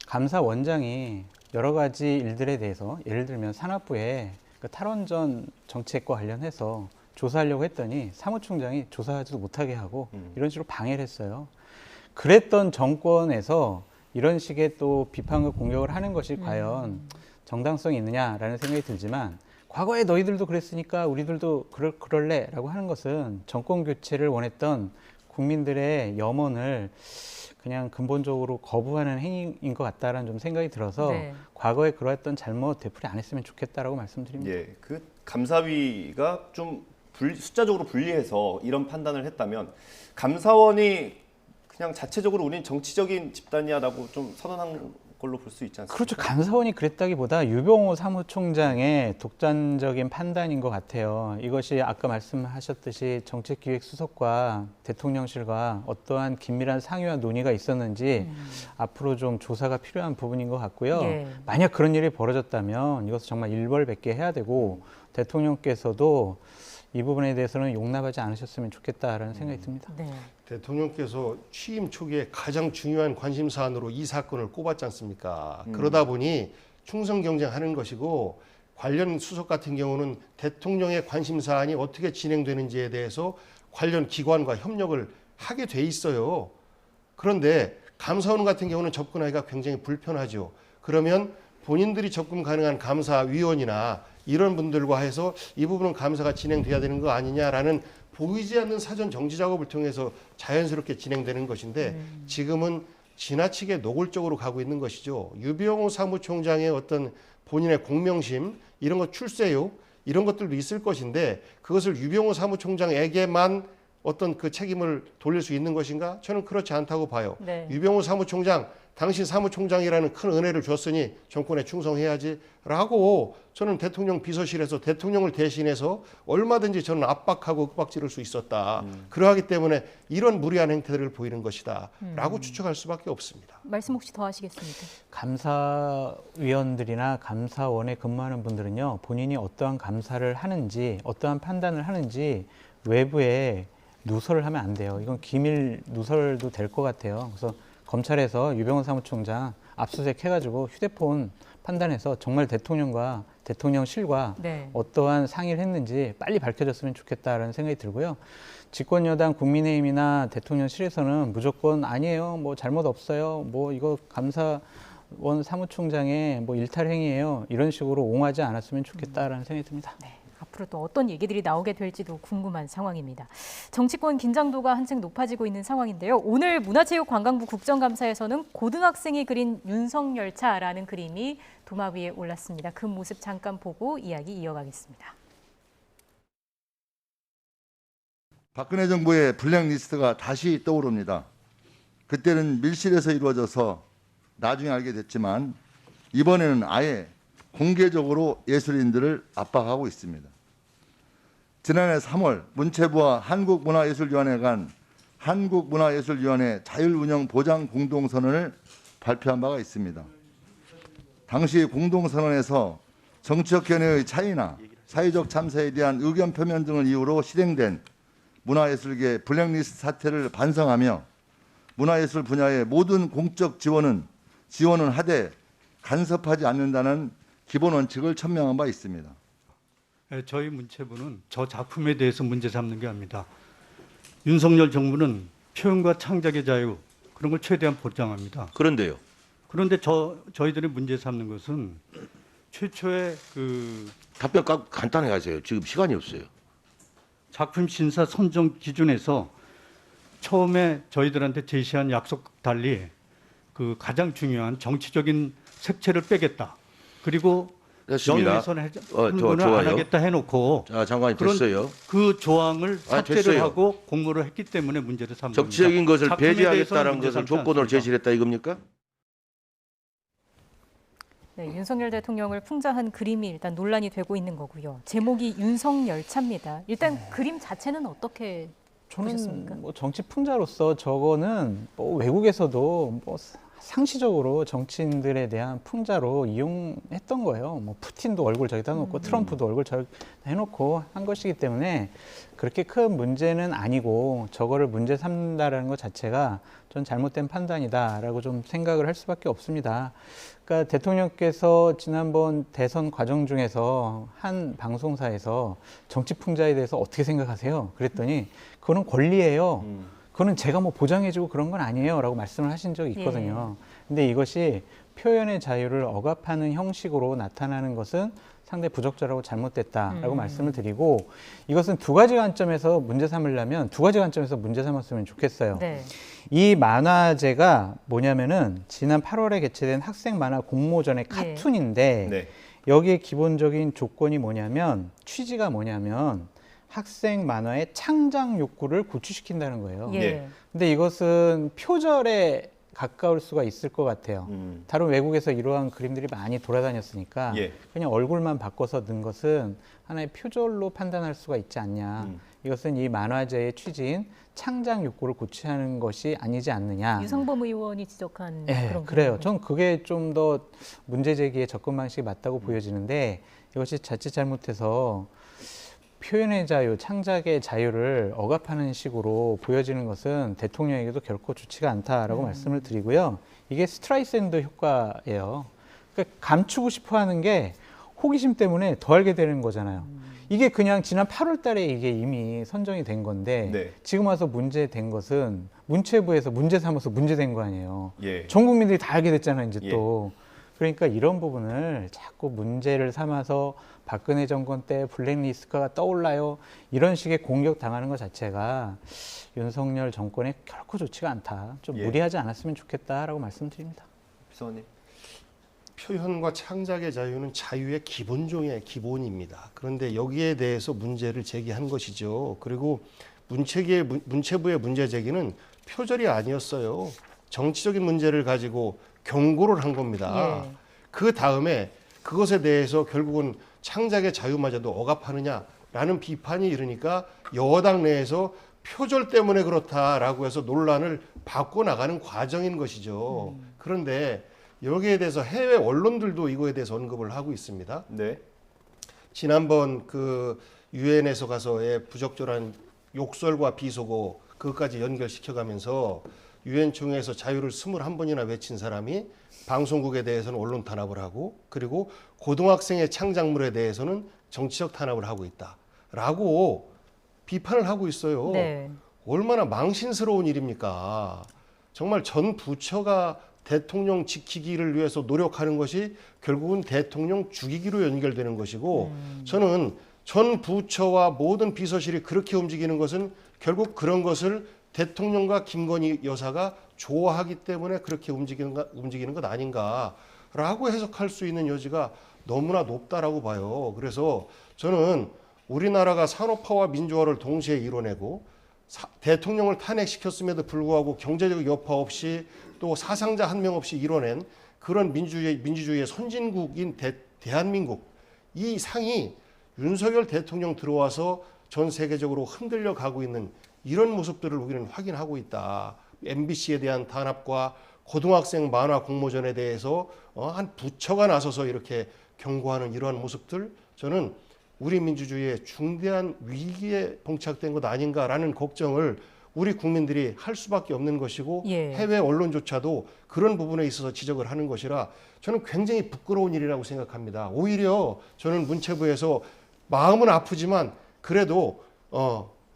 Speaker 20: 감사원장이 여러 가지 일들에 대해서 예를 들면 산업부의 탈원전 정책과 관련해서 조사하려고 했더니 사무총장이 조사하지도 못하게 하고 이런 식으로 방해를 했어요. 그랬던 정권에서 이런 식의 또 비판과 공격을 하는 것이 과연 정당성이 있느냐라는 생각이 들지만 과거에 너희들도 그랬으니까 우리들도 그럴래라고 하는 것은 정권 교체를 원했던 국민들의 염원을 그냥 근본적으로 거부하는 행위인 것 같다라는 좀 생각이 들어서 과거에 그러했던 잘못 되풀이 안 했으면 좋겠다라고 말씀드립니다.
Speaker 1: 그 감사위가 좀 숫자적으로 분리해서 이런 판단을 했다면 감사원이 그냥 자체적으로 우리는 정치적인 집단이야라고 좀 선언한 걸로 볼 수 있지 않습니까?
Speaker 20: 그렇죠. 감사원이 그랬다기보다 유병호 사무총장의 독단적인 판단인 것 같아요. 이것이 아까 말씀하셨듯이 정책기획수석과 대통령실과 어떠한 긴밀한 상의와 논의가 있었는지 앞으로 좀 조사가 필요한 부분인 것 같고요. 만약 그런 일이 벌어졌다면 이것을 정말 일벌백계해야 되고 대통령께서도 이 부분에 대해서는 용납하지 않으셨으면 좋겠다라는 생각이 듭니다.
Speaker 2: 네.
Speaker 22: 대통령께서 취임 초기에 가장 중요한 관심 사안으로 이 사건을 꼽았지 않습니까? 그러다 보니 충성 경쟁하는 것이고 관련 수석 같은 경우는 대통령의 관심 사안이 어떻게 진행되는지에 대해서 관련 기관과 협력을 하게 돼 있어요. 그런데 감사원 같은 경우는 접근하기가 굉장히 불편하죠. 그러면 본인들이 접근 가능한 감사위원이나 이런 분들과 해서 이 부분은 감사가 진행돼야 되는 거 아니냐라는 보이지 않는 사전 정지 작업을 통해서 자연스럽게 진행되는 것인데 지금은 지나치게 노골적으로 가고 있는 것이죠. 유병호 사무총장의 어떤 본인의 공명심, 이런 것 출세욕, 이런 것들도 있을 것인데 그것을 유병호 사무총장에게만 어떤 그 책임을 돌릴 수 있는 것인가? 저는 그렇지 않다고 봐요.
Speaker 2: 네.
Speaker 22: 유병호 사무총장, 당신 사무총장이라는 큰 은혜를 줬으니 정권에 충성해야지라고 저는 대통령 비서실에서 대통령을 대신해서 얼마든지 저는 압박하고 윽박지를 수 있었다. 그러하기 때문에 이런 무리한 행태들을 보이는 것이다. 라고 추측할 수밖에 없습니다.
Speaker 2: 말씀 혹시 더 하시겠습니까?
Speaker 20: 감사위원들이나 감사원에 근무하는 분들은요, 본인이 어떠한 감사를 하는지, 어떠한 판단을 하는지 외부에 누설을 하면 안 돼요. 이건 기밀 누설도 될 것 같아요. 그래서 검찰에서 유병호 사무총장 압수수색 해가지고 휴대폰 판단해서 정말 대통령과 대통령실과
Speaker 2: 네.
Speaker 20: 어떠한 상의를 했는지 빨리 밝혀졌으면 좋겠다라는 생각이 들고요. 집권여당 국민의힘이나 대통령실에서는 무조건 아니에요, 뭐 잘못 없어요, 뭐 이거 감사원 사무총장의 뭐 일탈 행위예요, 이런 식으로 옹호하지 않았으면 좋겠다라는 생각이 듭니다.
Speaker 2: 네. 앞으로 또 어떤 얘기들이 나오게 될지도 궁금한 상황입니다. 정치권 긴장도가 한층 높아지고 있는 상황인데요. 오늘 문화체육관광부 국정감사에서는 고등학생이 그린 윤석열차라는 그림이 도마 위에 올랐습니다. 그 모습 잠깐 보고 이야기 이어가겠습니다.
Speaker 4: 박근혜 정부의 블랙리스트가 다시 떠오릅니다. 그때는 밀실에서 이루어져서 나중에 알게 됐지만 이번에는 아예 공개적으로 예술인들을 압박하고 있습니다. 지난해 3월 문체부와 한국문화예술위원회 간 한국문화예술위원회 자율운영 보장 공동선언을 발표한 바가 있습니다. 당시 공동선언에서 정치적 견해의 차이나 사회적 참사에 대한 의견 표명 등을 이유로 실행된 문화예술계 블랙리스트 사태를 반성하며 문화예술 분야의 모든 공적 지원은 하되 간섭하지 않는다는 기본 원칙을 천명한 바 있습니다.
Speaker 5: 저희 문체부는 저 작품에 대해서 문제 삼는 게 아닙니다. 윤석열 정부는 표현과 창작의 자유, 그런 걸 최대한 보장합니다.
Speaker 8: 그런데요.
Speaker 5: 그런데 저희들이 문제 삼는 것은 최초의
Speaker 8: 답변 간단하게 하세요. 지금 시간이 없어요.
Speaker 5: 작품 심사 선정 기준에서 처음에 저희들한테 제시한 약속 달리 그 가장 중요한 정치적인 색채를 빼겠다. 그리고 영예훼손 흥분을 안 하겠다 해놓고
Speaker 8: 자, 장관님 됐어요.
Speaker 5: 그 조항을 삭제를 하고 공모를 했기 때문에 문제를 삼는 겁니다.
Speaker 8: 정치적인 것을 배제하겠다는 것을 조건으로 제시를 했다 이겁니까?
Speaker 2: 네, 윤석열 대통령을 풍자한 그림이 일단 논란이 되고 있는 거고요. 제목이 윤석열차입니다. 일단 그림 자체는 어떻게 보셨습니까?
Speaker 20: 저는 뭐 정치 풍자로서 저거는 뭐 외국에서도 뭐 상시적으로 정치인들에 대한 풍자로 이용했던 거예요. 뭐 푸틴도 얼굴 저기다 놓고 트럼프도 얼굴 저기다 해놓고 한 것이기 때문에 그렇게 큰 문제는 아니고 저거를 문제 삼는다라는 것 자체가 전 잘못된 판단이다라고 좀 생각을 할 수밖에 없습니다. 그러니까 대통령께서 지난번 대선 과정 중에서 한 방송사에서 정치 풍자에 대해서 어떻게 생각하세요? 그랬더니 그거는 권리예요. 그거는 제가 뭐 보장해주고 그런 건 아니에요 라고 말씀을 하신 적이 있거든요. 근데 이것이 표현의 자유를 억압하는 형식으로 나타나는 것은 상당히 부적절하고 잘못됐다라고 말씀을 드리고 이것은 두 가지 관점에서 문제 삼으려면 두 가지 관점에서 문제 삼았으면 좋겠어요.
Speaker 2: 네.
Speaker 20: 이 만화제가 뭐냐면은 지난 8월에 개최된 학생 만화 공모전의 카툰인데
Speaker 1: 네.
Speaker 20: 여기에 기본적인 조건이 뭐냐면 취지가 뭐냐면 학생 만화의 창작 욕구를 구축시킨다는 거예요.
Speaker 2: 예.
Speaker 20: 근데 이것은 표절에 가까울 수가 있을 것 같아요. 다른 외국에서 이러한 그림들이 많이 돌아다녔으니까 그냥 얼굴만 바꿔서 넣은 것은 하나의 표절로 판단할 수가 있지 않냐. 이것은 이 만화제의 취지인 창작 욕구를 고취하는 것이 아니지 않느냐.
Speaker 2: 유상범 의원이 지적한
Speaker 20: 그런 그래요. 전 그게 좀 더 문제 제기의 접근 방식이 맞다고 보여지는데 이것이 자칫 잘못해서 표현의 자유, 창작의 자유를 억압하는 식으로 보여지는 것은 대통령에게도 결코 좋지가 않다라고 말씀을 드리고요. 이게 스트라이샌드 효과예요. 그러니까 감추고 싶어 하는 게 호기심 때문에 더 알게 되는 거잖아요. 이게 그냥 지난 8월 달에 이게 이미 선정이 된 건데
Speaker 1: 네.
Speaker 20: 지금 와서 문제된 것은 문체부에서 문제 삼아서 문제된 거 아니에요.
Speaker 1: 예.
Speaker 20: 전 국민들이 다 알게 됐잖아요, 이제
Speaker 1: 예.
Speaker 20: 또. 그러니까 이런 부분을 자꾸 문제를 삼아서 박근혜 정권 때 블랙리스트가 떠올라요. 이런 식의 공격 당하는 것 자체가 윤석열 정권에 결코 좋지가 않다. 좀
Speaker 1: 예.
Speaker 20: 무리하지 않았으면 좋겠다라고 말씀드립니다.
Speaker 1: 비서관님.
Speaker 22: 표현과 창작의 자유는 자유의 기본 중의 기본입니다. 그런데 여기에 대해서 문제를 제기한 것이죠. 그리고 문체부의 문제 제기는 표절이 아니었어요. 정치적인 문제를 가지고 경고를 한 겁니다.
Speaker 2: 예.
Speaker 22: 그 다음에 그것에 대해서 결국은 창작의 자유마저도 억압하느냐라는 비판이 일으니까 여당 내에서 표절 때문에 그렇다라고 해서 논란을 바꿔나가는 과정인 것이죠. 그런데 여기에 대해서 해외 언론들도 이거에 대해서 언급을 하고 있습니다.
Speaker 1: 네.
Speaker 22: 지난번 그 유엔에서 가서의 부적절한 욕설과 비속어 그것까지 연결시켜가면서 유엔 총회에서 자유를 21번이나 외친 사람이 방송국에 대해서는 언론 탄압을 하고 그리고 고등학생의 창작물에 대해서는 정치적 탄압을 하고 있다라고 비판을 하고 있어요.
Speaker 2: 네.
Speaker 22: 얼마나 망신스러운 일입니까? 정말 전 부처가 대통령 지키기를 위해서 노력하는 것이 결국은 대통령 죽이기로 연결되는 것이고 저는 전 부처와 모든 비서실이 그렇게 움직이는 것은 결국 그런 것을 대통령과 김건희 여사가 좋아하기 때문에 그렇게 움직이는 것 아닌가라고 해석할 수 있는 여지가 너무나 높다라고 봐요. 그래서 저는 우리나라가 산업화와 민주화를 동시에 이뤄내고 대통령을 탄핵시켰음에도 불구하고 경제적 여파 없이 또 사상자 한 명 없이 이뤄낸 그런 민주주의의 선진국인 대한민국 이 상이 윤석열 대통령 들어와서 전 세계적으로 흔들려 가고 있는 이런 모습들을 우리는 확인하고 있다. MBC에 대한 탄압과 고등학생 만화 공모전에 대해서 한 부처가 나서서 이렇게 경고하는 이러한 모습들 저는 우리 민주주의의 중대한 위기에 봉착된 것 아닌가라는 걱정을 우리 국민들이 할 수밖에 없는 것이고
Speaker 2: 예.
Speaker 22: 해외 언론조차도 그런 부분에 있어서 지적을 하는 것이라 저는 굉장히 부끄러운 일이라고 생각합니다. 오히려 저는 문체부에서 마음은 아프지만 그래도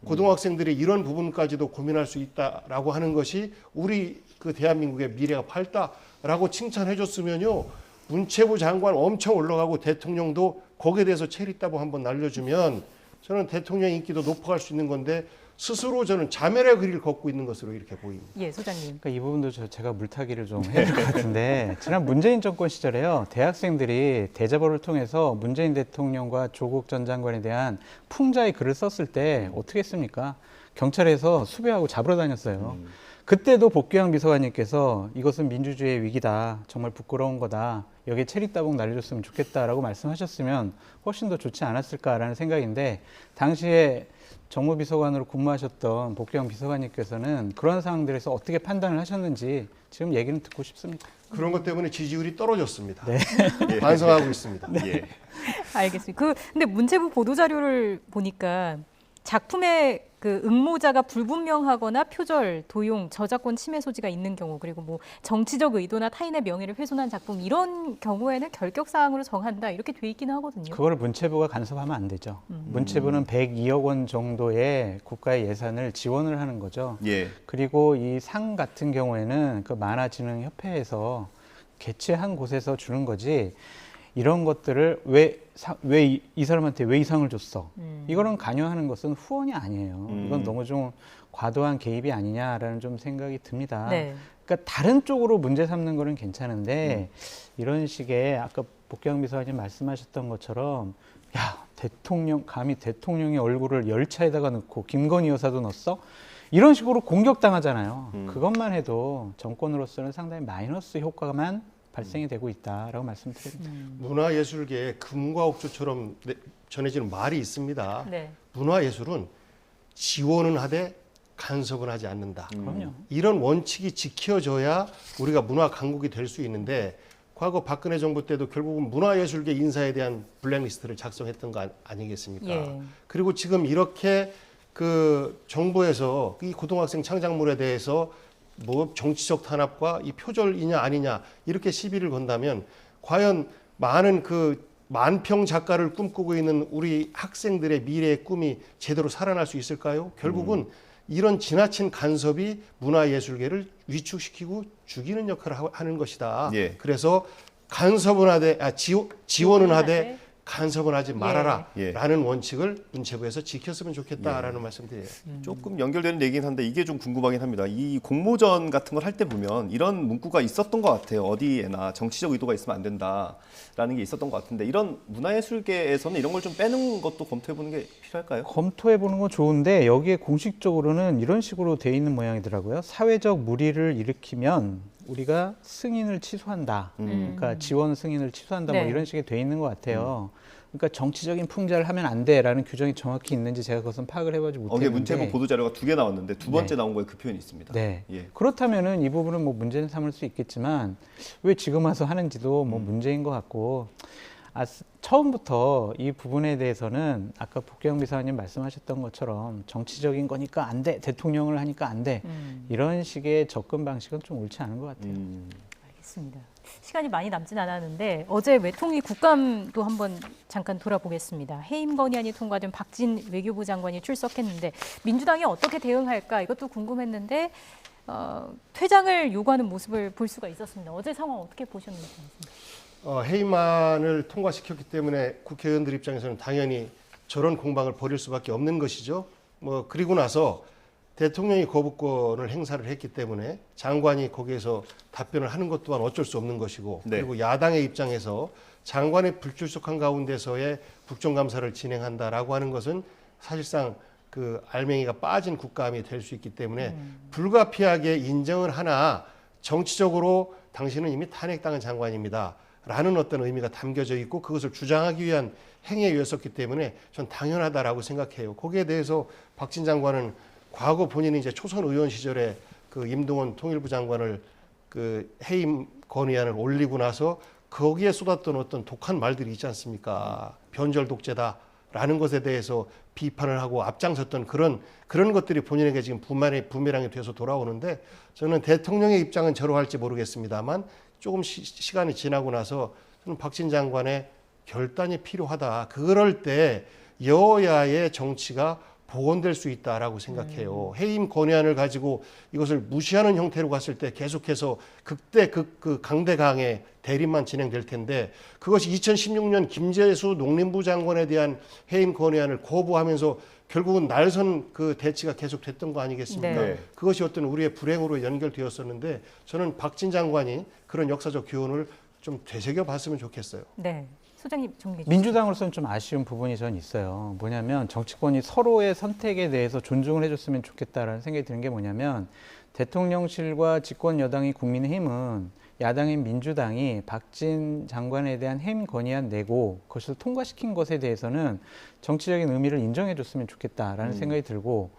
Speaker 22: 고등학생들이 이런 부분까지도 고민할 수 있다라고 하는 것이 우리 그 대한민국의 미래가 밝다라고 칭찬해 줬으면요. 문체부 장관 엄청 올라가고 대통령도 거기에 대해서 체리따봉 한번 날려주면 저는 대통령 인기도 높아갈 수 있는 건데 스스로 저는 자멸의 길을 걷고 있는 것으로 이렇게 보입니다.
Speaker 2: 예, 소장님.
Speaker 20: 그러니까 이 부분도 제가 물타기를 좀 해야 될 것 같은데 지난 문재인 정권 시절에요. 대학생들이 대자보를 통해서 문재인 대통령과 조국 전 장관에 대한 풍자의 글을 썼을 때 어떻게 했습니까? 경찰에서 수배하고 잡으러 다녔어요. 그때도 복귀양 비서관님께서 이것은 민주주의의 위기다. 정말 부끄러운 거다. 여기에 체리따봉 날려줬으면 좋겠다라고 말씀하셨으면 훨씬 더 좋지 않았을까라는 생각인데 당시에 정무비서관으로 근무하셨던 복귀양 비서관님께서는 그런 상황들에서 어떻게 판단을 하셨는지 지금 얘기는 듣고 싶습니다.
Speaker 22: 그런 것 때문에 지지율이 떨어졌습니다.
Speaker 20: 네.
Speaker 22: 반성하고 있습니다.
Speaker 2: 네.
Speaker 22: 예.
Speaker 2: 알겠습니다. 근데 문체부 보도자료를 보니까 작품의 그 응모자가 불분명하거나 표절, 도용, 저작권 침해 소지가 있는 경우 그리고 뭐 정치적 의도나 타인의 명예를 훼손한 작품 이런 경우에는 결격 사항으로 정한다 이렇게 돼 있기는 하거든요.
Speaker 20: 그거를 문체부가 간섭하면 안 되죠. 문체부는 102억 원 정도의 국가의 예산을 지원을 하는 거죠.
Speaker 1: 예.
Speaker 20: 그리고 이 상 같은 경우에는 그 만화진흥협회에서 개최한 곳에서 주는 거지 이런 것들을 왜 이 사람한테 왜 이 상을 줬어? 이거는 관여하는 것은 후원이 아니에요. 이건 너무 좀 과도한 개입이 아니냐라는 좀 생각이 듭니다.
Speaker 2: 네.
Speaker 20: 그러니까 다른 쪽으로 문제 삼는 거는 괜찮은데 이런 식의 아까 복귀양 비서관님 말씀하셨던 것처럼 야 감히 대통령의 얼굴을 열차에다가 넣고 김건희 여사도 넣었어? 이런 식으로 공격당하잖아요. 그것만 해도 정권으로서는 상당히 마이너스 효과만 발생이 되고 있다라고 말씀드립니다.
Speaker 22: 문화예술계에 금과 옥조처럼 전해지는 말이 있습니다.
Speaker 2: 네.
Speaker 22: 문화예술은 지원은 하되 간섭은 하지 않는다.
Speaker 20: 그럼요.
Speaker 22: 이런 원칙이 지켜져야 우리가 문화 강국이 될 수 있는데 과거 박근혜 정부 때도 결국은 문화예술계 인사에 대한 블랙리스트를 작성했던 거 아니겠습니까?
Speaker 2: 예.
Speaker 22: 그리고 지금 이렇게 그 정부에서 이 고등학생 창작물에 대해서 뭐 정치적 탄압과 이 표절이냐 아니냐 이렇게 시비를 건다면 과연 많은 그 만평 작가를 꿈꾸고 있는 우리 학생들의 미래의 꿈이 제대로 살아날 수 있을까요? 결국은 이런 지나친 간섭이 문화예술계를 위축시키고 죽이는 역할을 하는 것이다.
Speaker 1: 예.
Speaker 22: 그래서 간섭은 하되 지원은 하되 간섭은 하지 말아라
Speaker 1: 예.
Speaker 22: 라는 원칙을 문체부에서 지켰으면 좋겠다라는 말씀드려요.
Speaker 1: 조금 연결되는 얘기긴 한데 이게 좀 궁금하긴 합니다. 이 공모전 같은 걸 할 때 보면 이런 문구가 있었던 것 같아요. 어디에나 정치적 의도가 있으면 안 된다라는 게 있었던 것 같은데 이런 문화예술계에서는 이런 걸 좀 빼는 것도 검토해보는 게 필요할까요?
Speaker 20: 검토해보는 건 좋은데 여기에 공식적으로는 이런 식으로 돼 있는 모양이더라고요. 사회적 물의를 일으키면 우리가 승인을 취소한다. 그러니까 지원 승인을 취소한다.
Speaker 2: 네.
Speaker 20: 뭐 이런 식의 돼 있는 것 같아요. 그러니까 정치적인 풍자를 하면 안 돼라는 규정이 정확히 있는지 제가 그것은 파악을 해보지 못했는데.
Speaker 1: 어제 문체부 보도 자료가 2개 나왔는데 두 번째 나온 거에 그 표현이 있습니다.
Speaker 20: 네.
Speaker 1: 예.
Speaker 20: 그렇다면은 이 부분은 뭐 문제는 삼을 수 있겠지만 왜 지금 와서 하는지도 뭐 문제인 것 같고. 처음부터 이 부분에 대해서는 아까 복경 비서관님 말씀하셨던 것처럼 정치적인 거니까 안 돼, 대통령을 하니까 안 돼, 이런 식의 접근 방식은 좀 옳지 않은 것 같아요.
Speaker 2: 알겠습니다. 시간이 많이 남진 않았는데 어제 외통위 국감도 한번 잠깐 돌아보겠습니다. 해임 건의안이 통과된 박진 외교부 장관이 출석했는데 민주당이 어떻게 대응할까 이것도 궁금했는데 퇴장을 요구하는 모습을 볼 수가 있었습니다. 어제 상황 어떻게 보셨는지.
Speaker 22: 해임안을 통과시켰기 때문에 국회의원들 입장에서는 당연히 저런 공방을 벌일 수밖에 없는 것이죠. 뭐 그리고 나서 대통령이 거부권을 행사를 했기 때문에 장관이 거기에서 답변을 하는 것 또한 어쩔 수 없는 것이고
Speaker 1: 네.
Speaker 22: 그리고 야당의 입장에서 장관의 불출석한 가운데서의 국정감사를 진행한다라고 하는 것은 사실상 그 알맹이가 빠진 국감이 될 수 있기 때문에 불가피하게 인정을 하나 정치적으로 당신은 이미 탄핵당한 장관입니다. 라는 어떤 의미가 담겨져 있고 그것을 주장하기 위한 행위에 이었었기 때문에 전 당연하다라고 생각해요. 거기에 대해서 박진 장관은 과거 본인이 이제 초선 의원 시절에 그 임동원 통일부 장관을 그 해임 건의안을 올리고 나서 거기에 쏟았던 어떤 독한 말들이 있지 않습니까? 변절 독재다라는 것에 대해서 비판을 하고 앞장섰던 그런 것들이 본인에게 지금 부메랑이 돼서 돌아오는데 저는 대통령의 입장은 저러할지 모르겠습니다만 조금 시간이 지나고 나서 저는 박진 장관의 결단이 필요하다. 그럴 때 여야의 정치가 복원될 수 있다라고 생각해요. 해임 건의안을 가지고 이것을 무시하는 형태로 갔을 때 계속해서 극대 그 강대강의 대립만 진행될 텐데 그것이 2016년 김재수 농림부 장관에 대한 해임 건의안을 거부하면서 결국은 날선 그 대치가 계속됐던 거 아니겠습니까?
Speaker 1: 네.
Speaker 22: 그것이 어떤 우리의 불행으로 연결되었었는데 저는 박진 장관이 그런 역사적 교훈을 좀 되새겨 봤으면 좋겠어요.
Speaker 2: 네. 소장님 정리해 주시죠.
Speaker 20: 민주당으로서는 좀 아쉬운 부분이 전 있어요. 뭐냐면 정치권이 서로의 선택에 대해서 존중을 해줬으면 좋겠다라는 생각이 드는 게 뭐냐면 대통령실과 집권 여당이 국민의힘은 야당인 민주당이 박진 장관에 대한 해임 건의안 내고 그것을 통과시킨 것에 대해서는 정치적인 의미를 인정해 줬으면 좋겠다라는 생각이 들고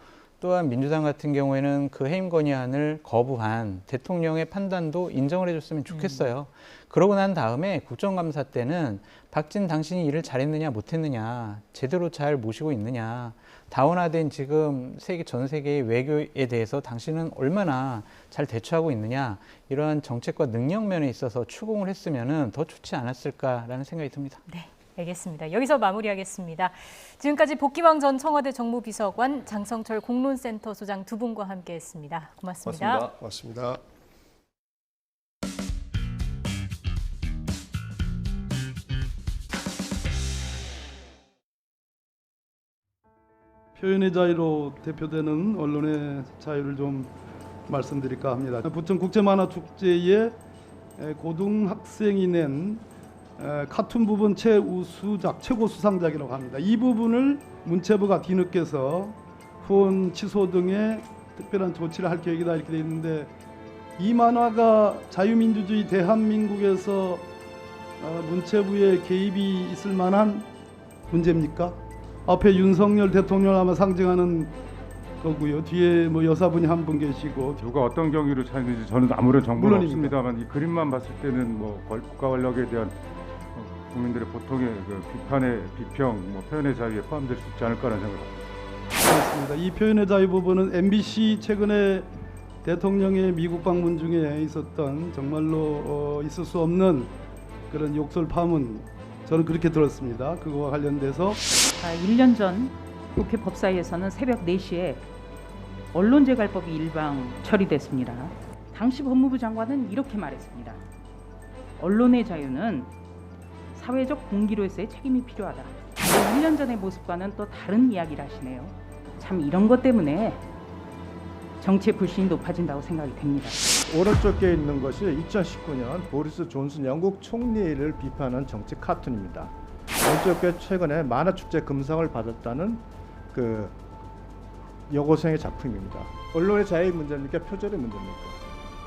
Speaker 20: 또한 민주당 같은 경우에는 그 해임 건의안을 거부한 대통령의 판단도 인정을 해줬으면 좋겠어요. 그러고 난 다음에 국정감사 때는 박진 당신이 일을 잘했느냐 못했느냐 제대로 잘 모시고 있느냐 다원화된 지금 전 세계의 외교에 대해서 당신은 얼마나 잘 대처하고 있느냐 이러한 정책과 능력 면에 있어서 추궁을 했으면 더 좋지 않았을까라는 생각이 듭니다.
Speaker 2: 네. 알겠습니다. 여기서 마무리하겠습니다. 지금까지 복기왕 전 청와대 정무비서관, 장성철 공론센터 소장 두 분과 함께했습니다. 고맙습니다.
Speaker 22: 고맙습니다.
Speaker 6: 표현의 자유로 대표되는 언론의 자유를 좀 말씀드릴까 합니다. 부천 국제만화축제에 고등학생이 낸 카툰 부분 최우수작, 최고 수상작이라고 합니다. 이 부분을 문체부가 뒤늦게서 후원 취소 등의 특별한 조치를 할 계획이다 이렇게 되어 있는데 이 만화가 자유민주주의 대한민국에서 문체부의 개입이 있을 만한 문제입니까? 앞에 윤석열 대통령을 아마 상징하는 거고요. 뒤에 뭐 여사분이 한 분 계시고.
Speaker 7: 누가 어떤 경위로 찾는지 저는 아무런 정보는
Speaker 6: 물론입니다.
Speaker 7: 없습니다만 이 그림만 봤을 때는 뭐 국가 권력에 대한 국민들의 보통의 그 비판의 비평, 뭐 표현의 자유에 포함될 수 있지 않을까라는 생각입니다.
Speaker 6: 그렇습니다. 이 표현의 자유 부분은 MBC 최근에 대통령의 미국 방문 중에 있었던 정말로 있을 수 없는 그런 욕설 파문, 저는 그렇게 들었습니다. 그거와 관련돼서
Speaker 9: 1년 전 국회 법사위에서는 새벽 4시에 언론재갈법이 일방 처리됐습니다. 당시 법무부 장관은 이렇게 말했습니다. 언론의 자유는 사회적 공기로서의 책임이 필요하다. 1년 전의 모습과는 또 다른 이야기를 하시네요. 참 이런 것 때문에 정치의 불신이 높아진다고 생각이 됩니다.
Speaker 10: 오른쪽에 있는 것이 2019년 보리스 존슨 영국 총리를 비판한 정치 카툰입니다. 왼쪽에 최근에 만화축제 금상을 받았다는 그 여고생의 작품입니다. 언론의 자유의 문제입니까? 표절의 문제입니까?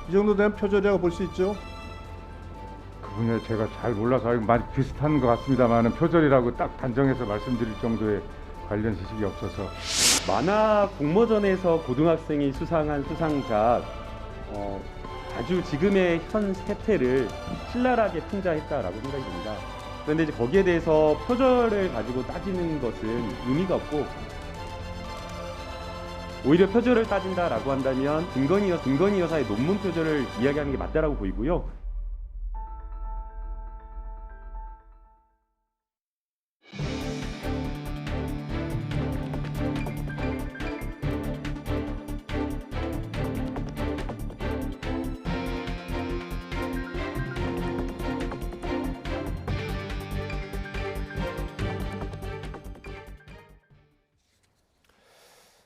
Speaker 10: 이 정도 되면 표절이라고 볼 수 있죠?
Speaker 7: 그 분야 제가 잘 몰라서 많이 비슷한 것 같습니다만은 표절이라고 딱 단정해서 말씀드릴 정도의 관련 지식이 없어서.
Speaker 21: 만화 공모전에서 고등학생이 수상한 수상작 아주 지금의 현 세태를 신랄하게 풍자했다라고 생각이 듭니다. 그런데 이제 거기에 대해서 표절을 가지고 따지는 것은 의미가 없고 오히려 표절을 따진다라고 한다면 김건희 여사의 논문 표절을 이야기하는 게 맞다라고 보이고요.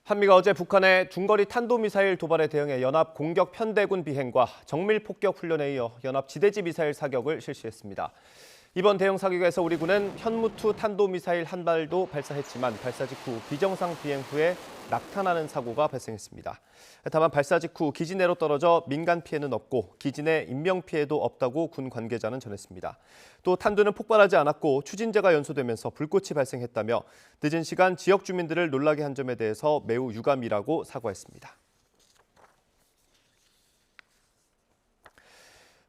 Speaker 1: 한미가 어제 북한의 중거리 탄도미사일 도발에 대응해 연합 공격 편대군 비행과 정밀 폭격 훈련에 이어 연합 지대지 미사일 사격을 실시했습니다. 이번 대응 사격에서 우리 군은 현무2 탄도미사일 한 발도 발사했지만 발사 직후 비정상 비행 후에 낙탄하는 사고가 발생했습니다. 다만 발사 직후 기지내로 떨어져 민간 피해는 없고 기지내 인명 피해도 없다고 군 관계자는 전했습니다. 또 탄두는 폭발하지 않았고 추진제가 연소되면서 불꽃이 발생했다며 늦은 시간 지역 주민들을 놀라게 한 점에 대해서 매우 유감이라고 사과했습니다.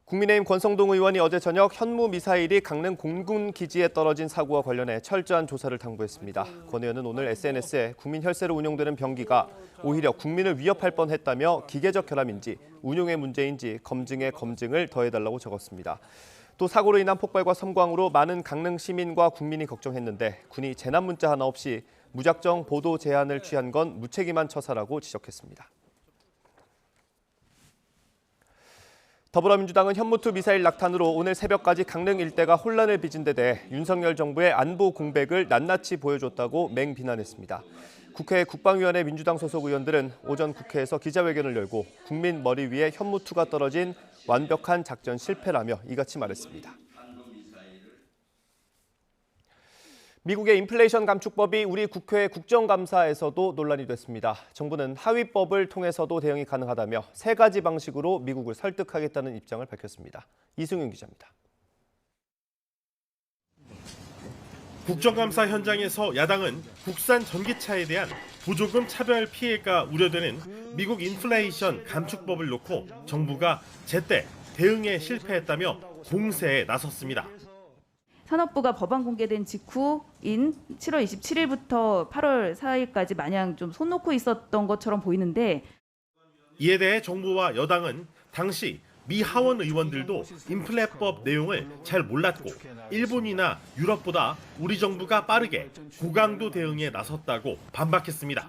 Speaker 1: 국민의힘 권성동 의원이 어제 저녁 현무 미사일이 강릉 공군 기지에 떨어진 사고와 관련해 철저한 조사를 당부했습니다. 권 의원은 오늘 SNS에 국민 혈세로 운영되는 병기가 오히려 국민을 위협할 뻔했다며 기계적 결함인지 운용의 문제인지 검증에 검증을 더해달라고 적었습니다. 또 사고로 인한 폭발과 섬광으로 많은 강릉 시민과 국민이 걱정했는데 군이 재난 문자 하나 없이 무작정 보도 제한을 취한 건 무책임한 처사라고 지적했습니다. 더불어민주당은 현무2 미사일 낙탄으로 오늘 새벽까지 강릉 일대가 혼란을 빚은 데 대해 윤석열 정부의 안보 공백을 낱낱이 보여줬다고 맹비난했습니다. 국회 국방위원회 민주당 소속 의원들은 오전 국회에서 기자회견을 열고 국민 머리 위에 현무2가 떨어진 완벽한 작전 실패라며 이같이 말했습니다. 미국의 인플레이션 감축법이 우리 국회 국정감사에서도 논란이 됐습니다. 정부는 하위법을 통해서도 대응이 가능하다며 3가지 방식으로 미국을 설득하겠다는 입장을 밝혔습니다. 이승윤 기자입니다.
Speaker 23: 국정감사 현장에서 야당은 국산 전기차에 대한 보조금 차별 피해가 우려되는 미국 인플레이션 감축법을 놓고 정부가 제때 대응에 실패했다며 공세에 나섰습니다.
Speaker 24: 산업부가 법안 공개된 직후인 7월 27일부터 8월 4일까지 마냥 좀 손 놓고 있었던 것처럼 보이는데
Speaker 23: 이에 대해 정부와 여당은 당시 미 하원 의원들도 인플레법 내용을 잘 몰랐고 일본이나 유럽보다 우리 정부가 빠르게 고강도 대응에 나섰다고 반박했습니다.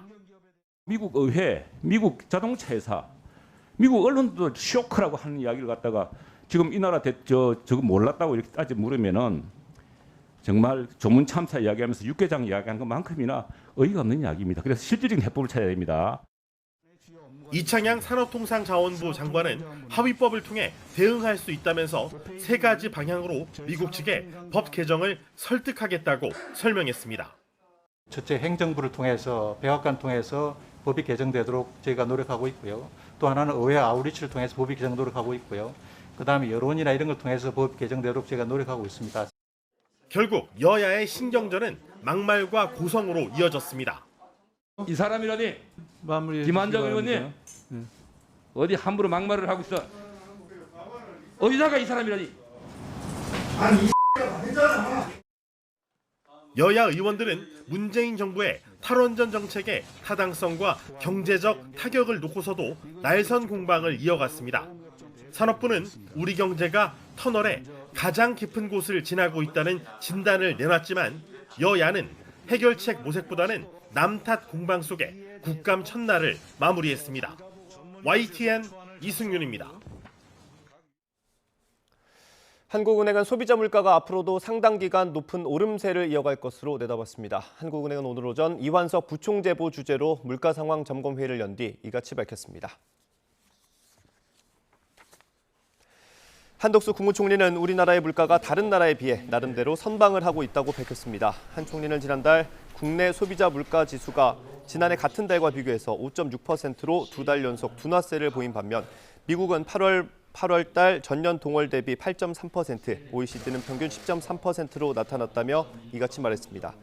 Speaker 25: 미국 의회, 미국 자동차 회사, 미국 언론도 쇼크라고 하는 이야기를 갖다가 지금 이 나라 저거 몰랐다고 이렇게 따져 물으면은 정말 조문 참사 이야기하면서 육개장 이야기하는 것만큼이나 어이가 없는 이야기입니다. 그래서 실질적인 해법을 찾아야 됩니다.
Speaker 23: 이창양 산업통상자원부 장관은 하위법을 통해 대응할 수 있다면서 3가지 방향으로 미국 측에 법 개정을 설득하겠다고 설명했습니다.
Speaker 28: 첫째, 행정부를 통해서 백악관 통해서 법이 개정되도록 저희가 노력하고 있고요. 또 하나는 의회 아웃리치를 통해서 법이 개정 노력하고 있고요. 그다음에 여론이나 이런 걸 통해서 법 개정되도록 저희가 노력하고 있습니다.
Speaker 23: 결국 여야의 신경전은 막말과 고성으로 이어졌습니다.
Speaker 25: 이 사람이라니 김한정 의원님 어디 함부로 막말을 하고 있어? 어디다가 이 사람이라니?
Speaker 23: 여야 의원들은 문재인 정부의 탈원전 정책의 타당성과 경제적 타격을 놓고서도 날선 공방을 이어갔습니다. 산업부는 우리 경제가 터널의 가장 깊은 곳을 지나고 있다는 진단을 내놨지만 여야는 해결책 모색보다는 남탓 공방 속에 국감 첫날을 마무리했습니다. YTN 이승윤입니다.
Speaker 1: 한국은행은 소비자 물가가 앞으로도 상당 기간 높은 오름세를 이어갈 것으로 내다봤습니다. 한국은행은 오늘 오전 이완석 부총재보 주재로 물가 상황 점검 회의를 연 뒤 이같이 밝혔습니다. 한덕수 국무총리는 우리나라의 물가가 다른 나라에 비해 나름대로 선방을 하고 있다고 밝혔습니다. 한 총리는 지난달 국내 소비자 물가 지수가 지난해 같은 달과 비교해서 5.6%로 두 달 연속 둔화세를 보인 반면 미국은 8월 달 전년 동월 대비 8.3%, OECD는 평균 10.3%로 나타났다며 이같이 말했습니다.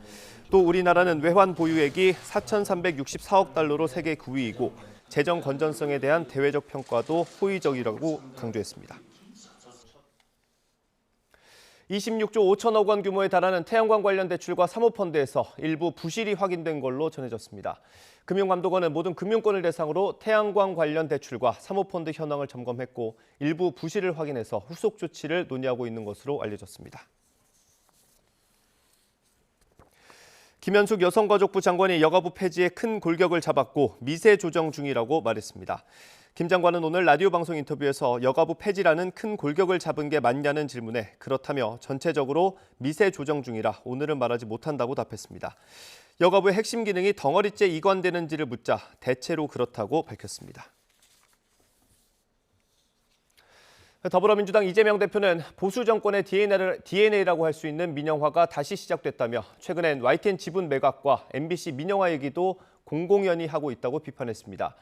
Speaker 1: 또 우리나라는 외환 보유액이 4,364억 달러로 세계 9위이고 재정 건전성에 대한 대외적 평가도 호의적이라고 강조했습니다. 26조 5천억 원 규모에 달하는 태양광 관련 대출과 사모펀드에서 일부 부실이 확인된 걸로 전해졌습니다. 금융감독원은 모든 금융권을 대상으로 태양광 관련 대출과 사모펀드 현황을 점검했고 일부 부실을 확인해서 후속 조치를 논의하고 있는 것으로 알려졌습니다. 김현숙 여성가족부 장관이 여가부 폐지에 큰 골격을 잡았고 미세 조정 중이라고 말했습니다. 김 장관은 오늘 라디오 방송 인터뷰에서 여가부 폐지라는 큰 골격을 잡은 게 맞냐는 질문에 그렇다며 전체적으로 미세 조정 중이라 오늘은 말하지 못한다고 답했습니다. 여가부의 핵심 기능이 덩어리째 이관되는지를 묻자 대체로 그렇다고 밝혔습니다. 더불어민주당 이재명 대표는 보수 정권의 DNA라고 할 수 있는 민영화가 다시 시작됐다며 최근엔 YTN 지분 매각과 MBC 민영화 얘기도 공공연히 하고 있다고 비판했습니다.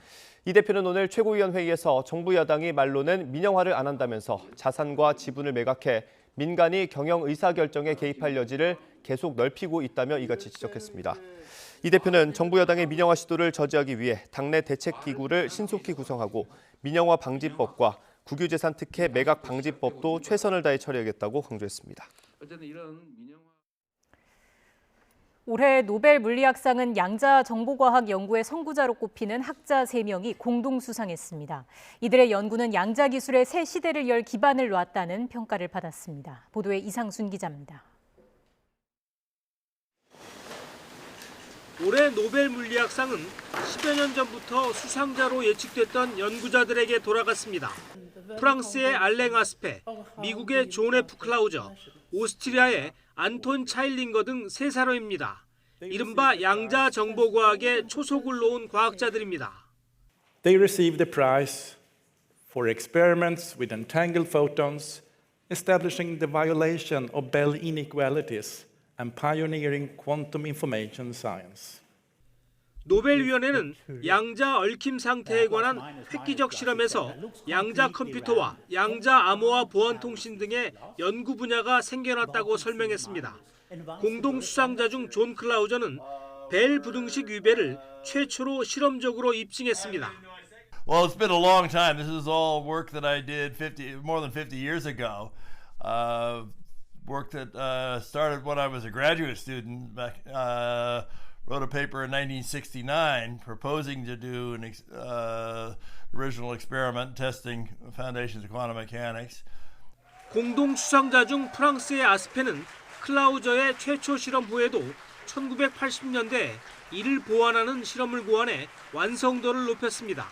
Speaker 1: 이 대표는 오늘 최고위원회의에서 정부 여당이 말로는 민영화를 안 한다면서 자산과 지분을 매각해 민간이 경영 의사결정에 개입할 여지를 계속 넓히고 있다며 이같이 지적했습니다. 이 대표는 정부 여당의 민영화 시도를 저지하기 위해 당내 대책기구를 신속히 구성하고 민영화 방지법과 국유재산 특혜 매각 방지법도 최선을 다해 처리하겠다고 강조했습니다.
Speaker 2: 올해 노벨 물리학상은 양자 정보과학 연구의 선구자로 꼽히는 학자 3명이 공동 수상했습니다. 이들의 연구는 양자 기술의 새 시대를 열 기반을 놓았다는 평가를 받았습니다. 보도에 이상순 기자입니다.
Speaker 11: 올해 노벨 물리학상은 10여 년 전부터 수상자로 예측됐던 연구자들에게 돌아갔습니다. 프랑스의 알랭 아스페, 미국의 존 F 클라우저, 오스트리아의 안톤 차일링거 등 3사람입니다. 이른바 양자 정보과학의 초석을 놓은 과학자들입니다.
Speaker 12: They received the prize for experiments with entangled photons, establishing the violation of Bell inequalities and pioneering quantum information science.
Speaker 11: 노벨위원회는 양자 얽힘 상태에 관한 획기적 실험에서 양자 컴퓨터와 양자 암호화 보안 통신 등의 연구 분야가 생겨났다고 설명했습니다. 공동 수상자 중 존 클라우저는 벨 부등식 위배를 최초로 실험적으로 입증했습니다.
Speaker 13: Well, it's been a long time. This is all work that I did more than 50 years ago. Work that started when I was a graduate student back. Wrote a paper in 1969 proposing to do an original experiment testing foundations of quantum mechanics.
Speaker 11: 공동 수상자 중 프랑스의 아스페는 클라우저의 최초 실험 후에도 1980년대 이를 보완하는 실험을 고안해 완성도를 높였습니다.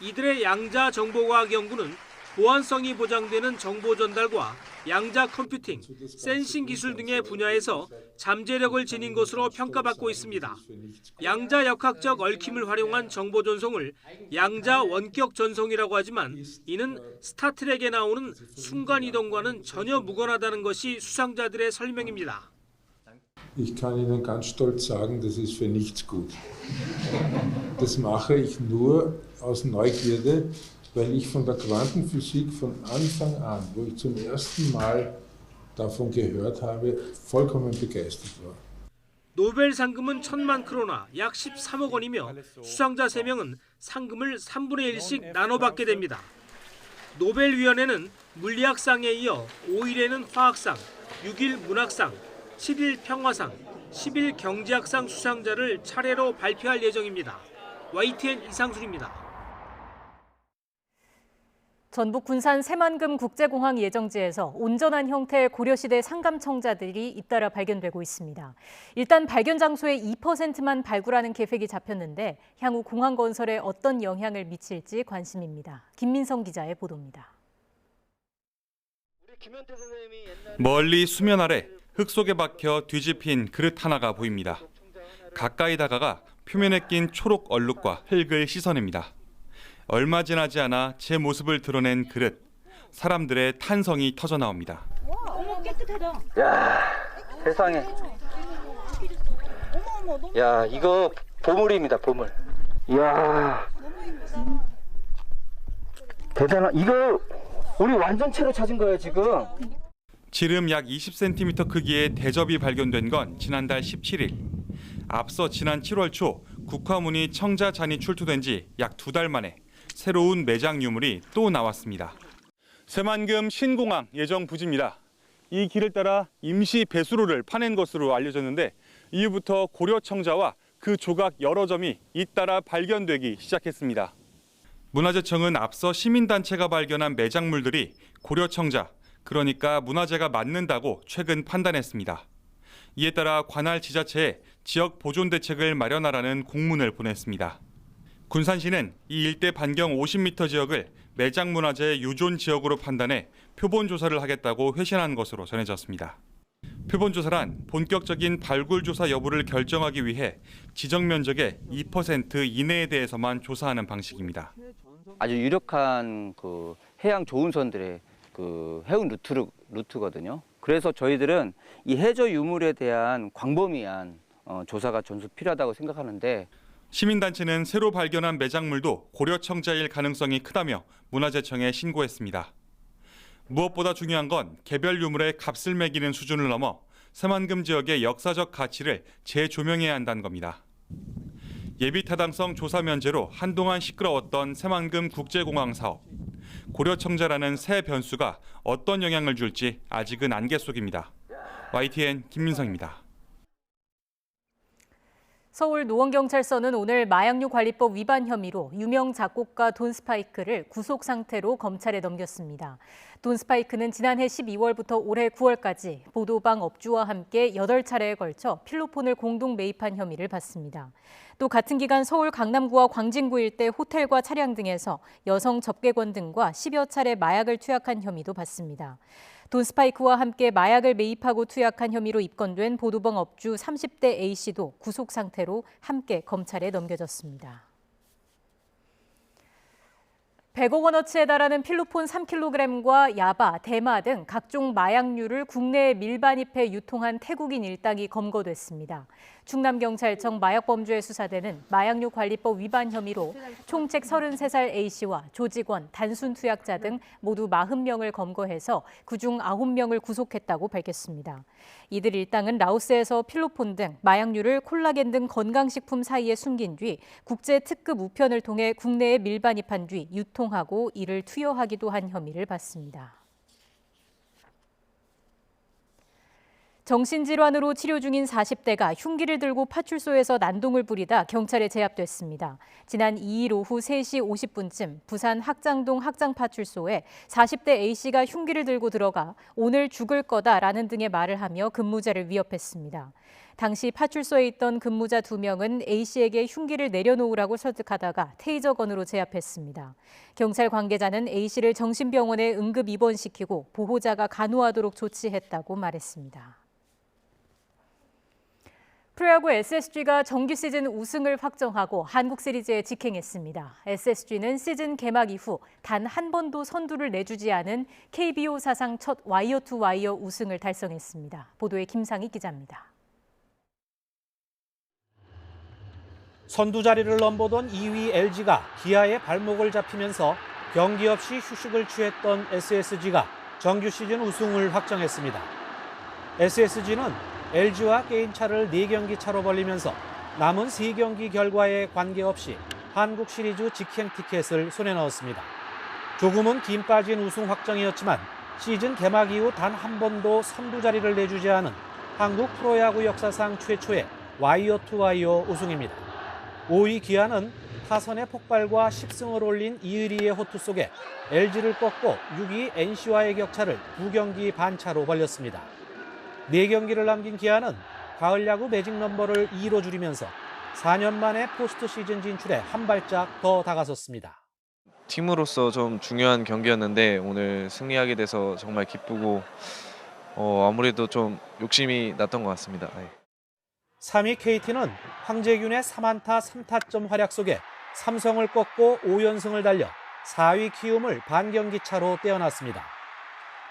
Speaker 11: 이들의 양자 정보과학 연구는 보안성이 보장되는 정보 전달과 양자 컴퓨팅, 센싱 기술 등의 분야에서 잠재력을 지닌 것으로 평가받고 있습니다. 양자 역학적 얽힘을 활용한 정보 전송을 양자 원격 전송이라고 하지만 이는 스타트rek에 나오는 순간이동과는 전혀 무관하다는 것이 수상자들의 설명입니다.
Speaker 14: Ich kann Ihnen ganz stolz sagen, das ist für nichts gut. Das mache ich nur aus Neugierde, weil ich von der Quantenphysik von Anfang an, wo ich zum ersten Mal davon gehört habe, vollkommen begeistert war.
Speaker 11: 노벨 상금은 1,000만 크로나 약 13억 원이며 수상자 3명은 상금을 3분의 1씩 나눠받게 됩니다. 노벨위원회는 물리학상에 이어 5일에는 화학상, 6일 문학상, 7일 평화상, 10일 경제학상 수상자를 차례로 발표할 예정입니다. YTN 이상순입니다.
Speaker 2: 전북 군산 새만금 국제공항 예정지에서 온전한 형태의 고려시대 상감청자들이 잇따라 발견되고 있습니다. 일단 발견 장소의 2%만 발굴하는 계획이 잡혔는데 향후 공항 건설에 어떤 영향을 미칠지 관심입니다. 김민성 기자의 보도입니다.
Speaker 3: 멀리 수면 아래 흙 속에 박혀 뒤집힌 그릇 하나가 보입니다. 가까이 다가가 표면에 낀 초록 얼룩과 흙을 씻어냅니다. 얼마 지나지 않아 제 모습을 드러낸 그릇. 사람들의 탄성이 터져 나옵니다.
Speaker 15: 어머 깨끗하다.
Speaker 16: 야, 세상에. 야, 이거 보물입니다, 보물. 이야. 대단한. 이거 우리 완전체로 찾은 거예요, 지금.
Speaker 3: 지름 약 20cm 크기의 대접이 발견된 건 지난달 17일. 앞서 지난 7월 초 국화문이 청자잔이 출토된 지 약 2달 만에 새로운 매장 유물이 또 나왔습니다. 새만금 신공항 예정 부지입니다. 이 길을 따라 임시 배수로를 파낸 것으로 알려졌는데 이후부터 고려청자와 그 조각 여러 점이 잇따라 발견되기 시작했습니다. 문화재청은 앞서 시민단체가 발견한 매장물들이 고려청자, 그러니까 문화재가 맞는다고 최근 판단했습니다. 이에 따라 관할 지자체에 지역 보존 대책을 마련하라는 공문을 보냈습니다. 군산시는 이 일대 반경 50m 지역을 매장문화재 유존 지역으로 판단해 표본 조사를 하겠다고 회신한 것으로 전해졌습니다. 표본 조사란 본격적인 발굴 조사 여부를 결정하기 위해 지정 면적의 2% 이내에 대해서만 조사하는 방식입니다.
Speaker 16: 아주 유력한 그 해양 조운선들의 그 해운 루트거든요. 그래서 저희들은 이 해저 유물에 대한 광범위한 조사가 전수 필요하다고 생각하는데
Speaker 3: 시민단체는 새로 발견한 매장물도 고려청자일 가능성이 크다며 문화재청에 신고했습니다. 무엇보다 중요한 건 개별 유물의 값을 매기는 수준을 넘어 새만금 지역의 역사적 가치를 재조명해야 한다는 겁니다. 예비타당성 조사 면제로 한동안 시끄러웠던 새만금 국제공항 사업. 고려청자라는 새 변수가 어떤 영향을 줄지 아직은 안개 속입니다. YTN 김민성입니다.
Speaker 2: 서울 노원경찰서는 오늘 마약류 관리법 위반 혐의로 유명 작곡가 돈 스파이크를 구속 상태로 검찰에 넘겼습니다. 돈 스파이크는 지난해 12월부터 올해 9월까지 보도방 업주와 함께 8차례에 걸쳐 필로폰을 공동 매입한 혐의를 받습니다. 또 같은 기간 서울 강남구와 광진구 일대 호텔과 차량 등에서 여성 접객원 등과 10여 차례 마약을 투약한 혐의도 받습니다. 돈 스파이크와 함께 마약을 매입하고 투약한 혐의로 입건된 보도방 업주 30대 A씨도 구속 상태로 함께 검찰에 넘겨졌습니다. 100억 원어치에 달하는 필로폰 3kg과 야바, 대마 등 각종 마약류를 국내에 밀반입해 유통한 태국인 일당이 검거됐습니다. 충남경찰청 마약범죄 수사대는 마약류 관리법 위반 혐의로 총책 33살 A씨와 조직원, 단순 투약자 등 모두 40명을 검거해서 그중 9명을 구속했다고 밝혔습니다. 이들 일당은 라오스에서 필로폰 등 마약류를 콜라겐 등 건강식품 사이에 숨긴 뒤 국제 특급 우편을 통해 국내에 밀반입한 뒤 유통하고 이를 투여하기도 한 혐의를 받습니다. 정신질환으로 치료 중인 40대가 흉기를 들고 파출소에서 난동을 부리다 경찰에 제압됐습니다. 지난 2일 오후 3시 50분쯤 부산 학장동 학장파출소에 40대 A씨가 흉기를 들고 들어가 오늘 죽을 거다라는 등의 말을 하며 근무자를 위협했습니다. 당시 파출소에 있던 근무자 2명은 A씨에게 흉기를 내려놓으라고 설득하다가 테이저건으로 제압했습니다. 경찰 관계자는 A씨를 정신병원에 응급 입원시키고 보호자가 간호하도록 조치했다고 말했습니다. 프로야구 SSG가 정규 시즌 우승을 확정하고 한국 시리즈에 직행했습니다. SSG는 시즌 개막 이후 단 한 번도 선두를 내주지 않은 KBO 사상 첫 와이어2와이어 우승을 달성했습니다. 보도에 김상희 기자입니다.
Speaker 17: 선두 자리를 넘보던 2위 LG가 기아의 발목을 잡히면서 경기 없이 휴식을 취했던 SSG가 정규 시즌 우승을 확정했습니다. SSG는 LG와 게임차를 4경기 차로 벌리면서 남은 3경기 결과에 관계없이 한국 시리즈 직행 티켓을 손에 넣었습니다. 조금은 김 빠진 우승 확정이었지만 시즌 개막 이후 단 한 번도 선두 자리를 내주지 않은 한국 프로야구 역사상 최초의 와이어 투 와이어 우승입니다. 5위 기아는 타선의 폭발과 10승을 올린 이의리의 호투 속에 LG를 꺾고 6위 NC와의 격차를 2경기 반차로 벌렸습니다. 4경기를 남긴 기아는 가을 야구 매직 넘버를 2로 줄이면서 4년 만에 포스트 시즌 진출에 한 발짝 더 다가섰습니다.
Speaker 4: 팀으로서 좀 중요한 경기였는데 오늘 승리하게 돼서 정말 기쁘고 아무래도 좀 욕심이 났던 것 같습니다.
Speaker 17: 3위 KT는 황재균의 3안타 3타점 활약 속에 삼성을 꺾고 5연승을 달려 4위 키움을 반경기 차로 떼어놨습니다.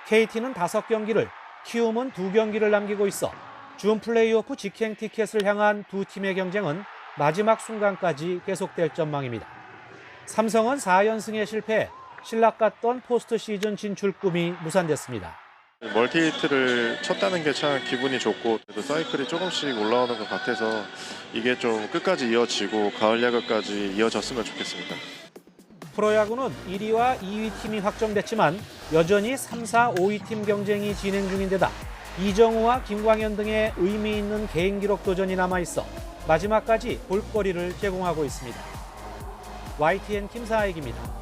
Speaker 17: KT는 5경기를, 키움은 2경기를 남기고 있어 준 플레이오프 직행 티켓을 향한 두 팀의 경쟁은 마지막 순간까지 계속될 전망입니다. 삼성은 4연승에 실패해 신락갔던 포스트 시즌 진출 꿈이 무산됐습니다.
Speaker 5: 멀티히트를 쳤다는 게 참 기분이 좋고 그래도 사이클이 조금씩 올라오는 것 같아서 이게 좀 끝까지 이어지고 가을 야구까지 이어졌으면 좋겠습니다.
Speaker 17: 프로야구는 1위와 2위 팀이 확정됐지만 여전히 3, 4, 5위 팀 경쟁이 진행 중인데다 이정우와 김광현 등의 의미 있는 개인 기록 도전이 남아있어 마지막까지 볼거리를 제공하고 있습니다. YTN 김사익입니다.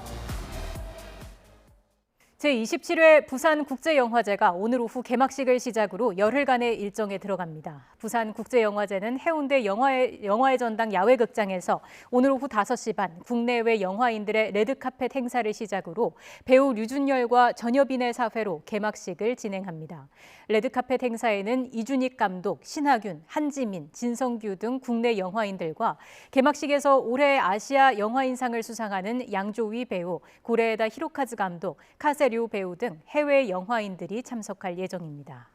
Speaker 2: 제27회 부산국제영화제가 오늘 오후 개막식을 시작으로 열흘간의 일정에 들어갑니다. 부산국제영화제는 해운대 영화의 전당 야외극장에서 오늘 오후 5시 반 국내외 영화인들의 레드카펫 행사를 시작으로 배우 류준열과 전여빈의 사회로 개막식을 진행합니다. 레드카펫 행사에는 이준익 감독, 신하균, 한지민, 진성규 등 국내 영화인들과 개막식에서 올해 아시아 영화인상을 수상하는 양조위 배우, 고레에다 히로카즈 감독, 카세류 배우 등 해외 영화인들이 참석할 예정입니다.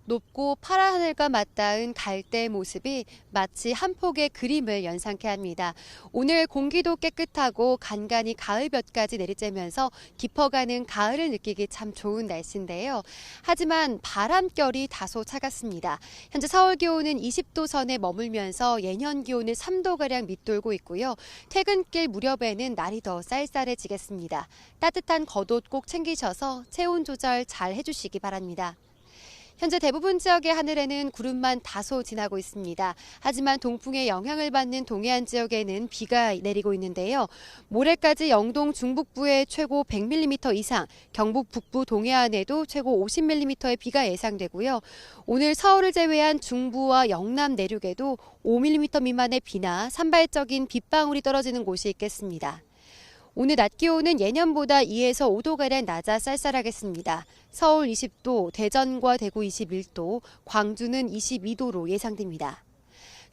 Speaker 8: 높고 파란 하늘과 맞닿은 갈대의 모습이 마치 한 폭의 그림을 연상케 합니다. 오늘 공기도 깨끗하고 간간히 가을볕까지 내리쬐면서 깊어가는 가을을 느끼기 참 좋은 날씨인데요. 하지만 바람결이 다소 차갑습니다. 현재 서울 기온은 20도 선에 머물면서 예년 기온을 3도가량 밑돌고 있고요. 퇴근길 무렵에는 날이 더 쌀쌀해지겠습니다. 따뜻한 겉옷 꼭 챙기셔서 체온 조절 잘 해주시기 바랍니다. 현재 대부분 지역의 하늘에는 구름만 다소 지나고 있습니다. 하지만 동풍의 영향을 받는 동해안 지역에는 비가 내리고 있는데요. 모레까지 영동 중북부에 최고 100mm 이상, 경북 북부 동해안에도 최고 50mm의 비가 예상되고요. 오늘 서울을 제외한 중부와 영남 내륙에도 5mm 미만의 비나 산발적인 빗방울이 떨어지는 곳이 있겠습니다. 오늘 낮 기온은 예년보다 2에서 5도가량 낮아 쌀쌀하겠습니다. 서울 20도, 대전과 대구 21도, 광주는 22도로 예상됩니다.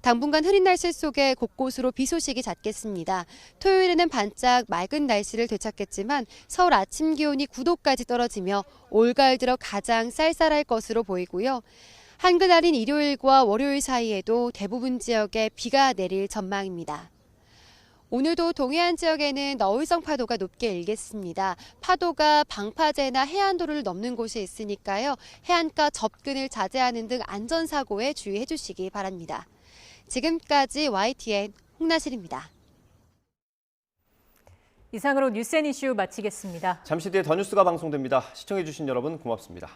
Speaker 8: 당분간 흐린 날씨 속에 곳곳으로 비 소식이 잦겠습니다. 토요일에는 반짝 맑은 날씨를 되찾겠지만 서울 아침 기온이 9도까지 떨어지며 올가을 들어 가장 쌀쌀할 것으로 보이고요. 한글날인 일요일과 월요일 사이에도 대부분 지역에 비가 내릴 전망입니다. 오늘도 동해안 지역에는 너울성 파도가 높게 일겠습니다. 파도가 방파제나 해안도로를 넘는 곳이 있으니까요. 해안가 접근을 자제하는 등 안전사고에 주의해 주시기 바랍니다. 지금까지 YTN 홍나실입니다.
Speaker 2: 이상으로 뉴스앤이슈 마치겠습니다.
Speaker 1: 잠시 뒤에 더 뉴스가 방송됩니다. 시청해 주신 여러분 고맙습니다.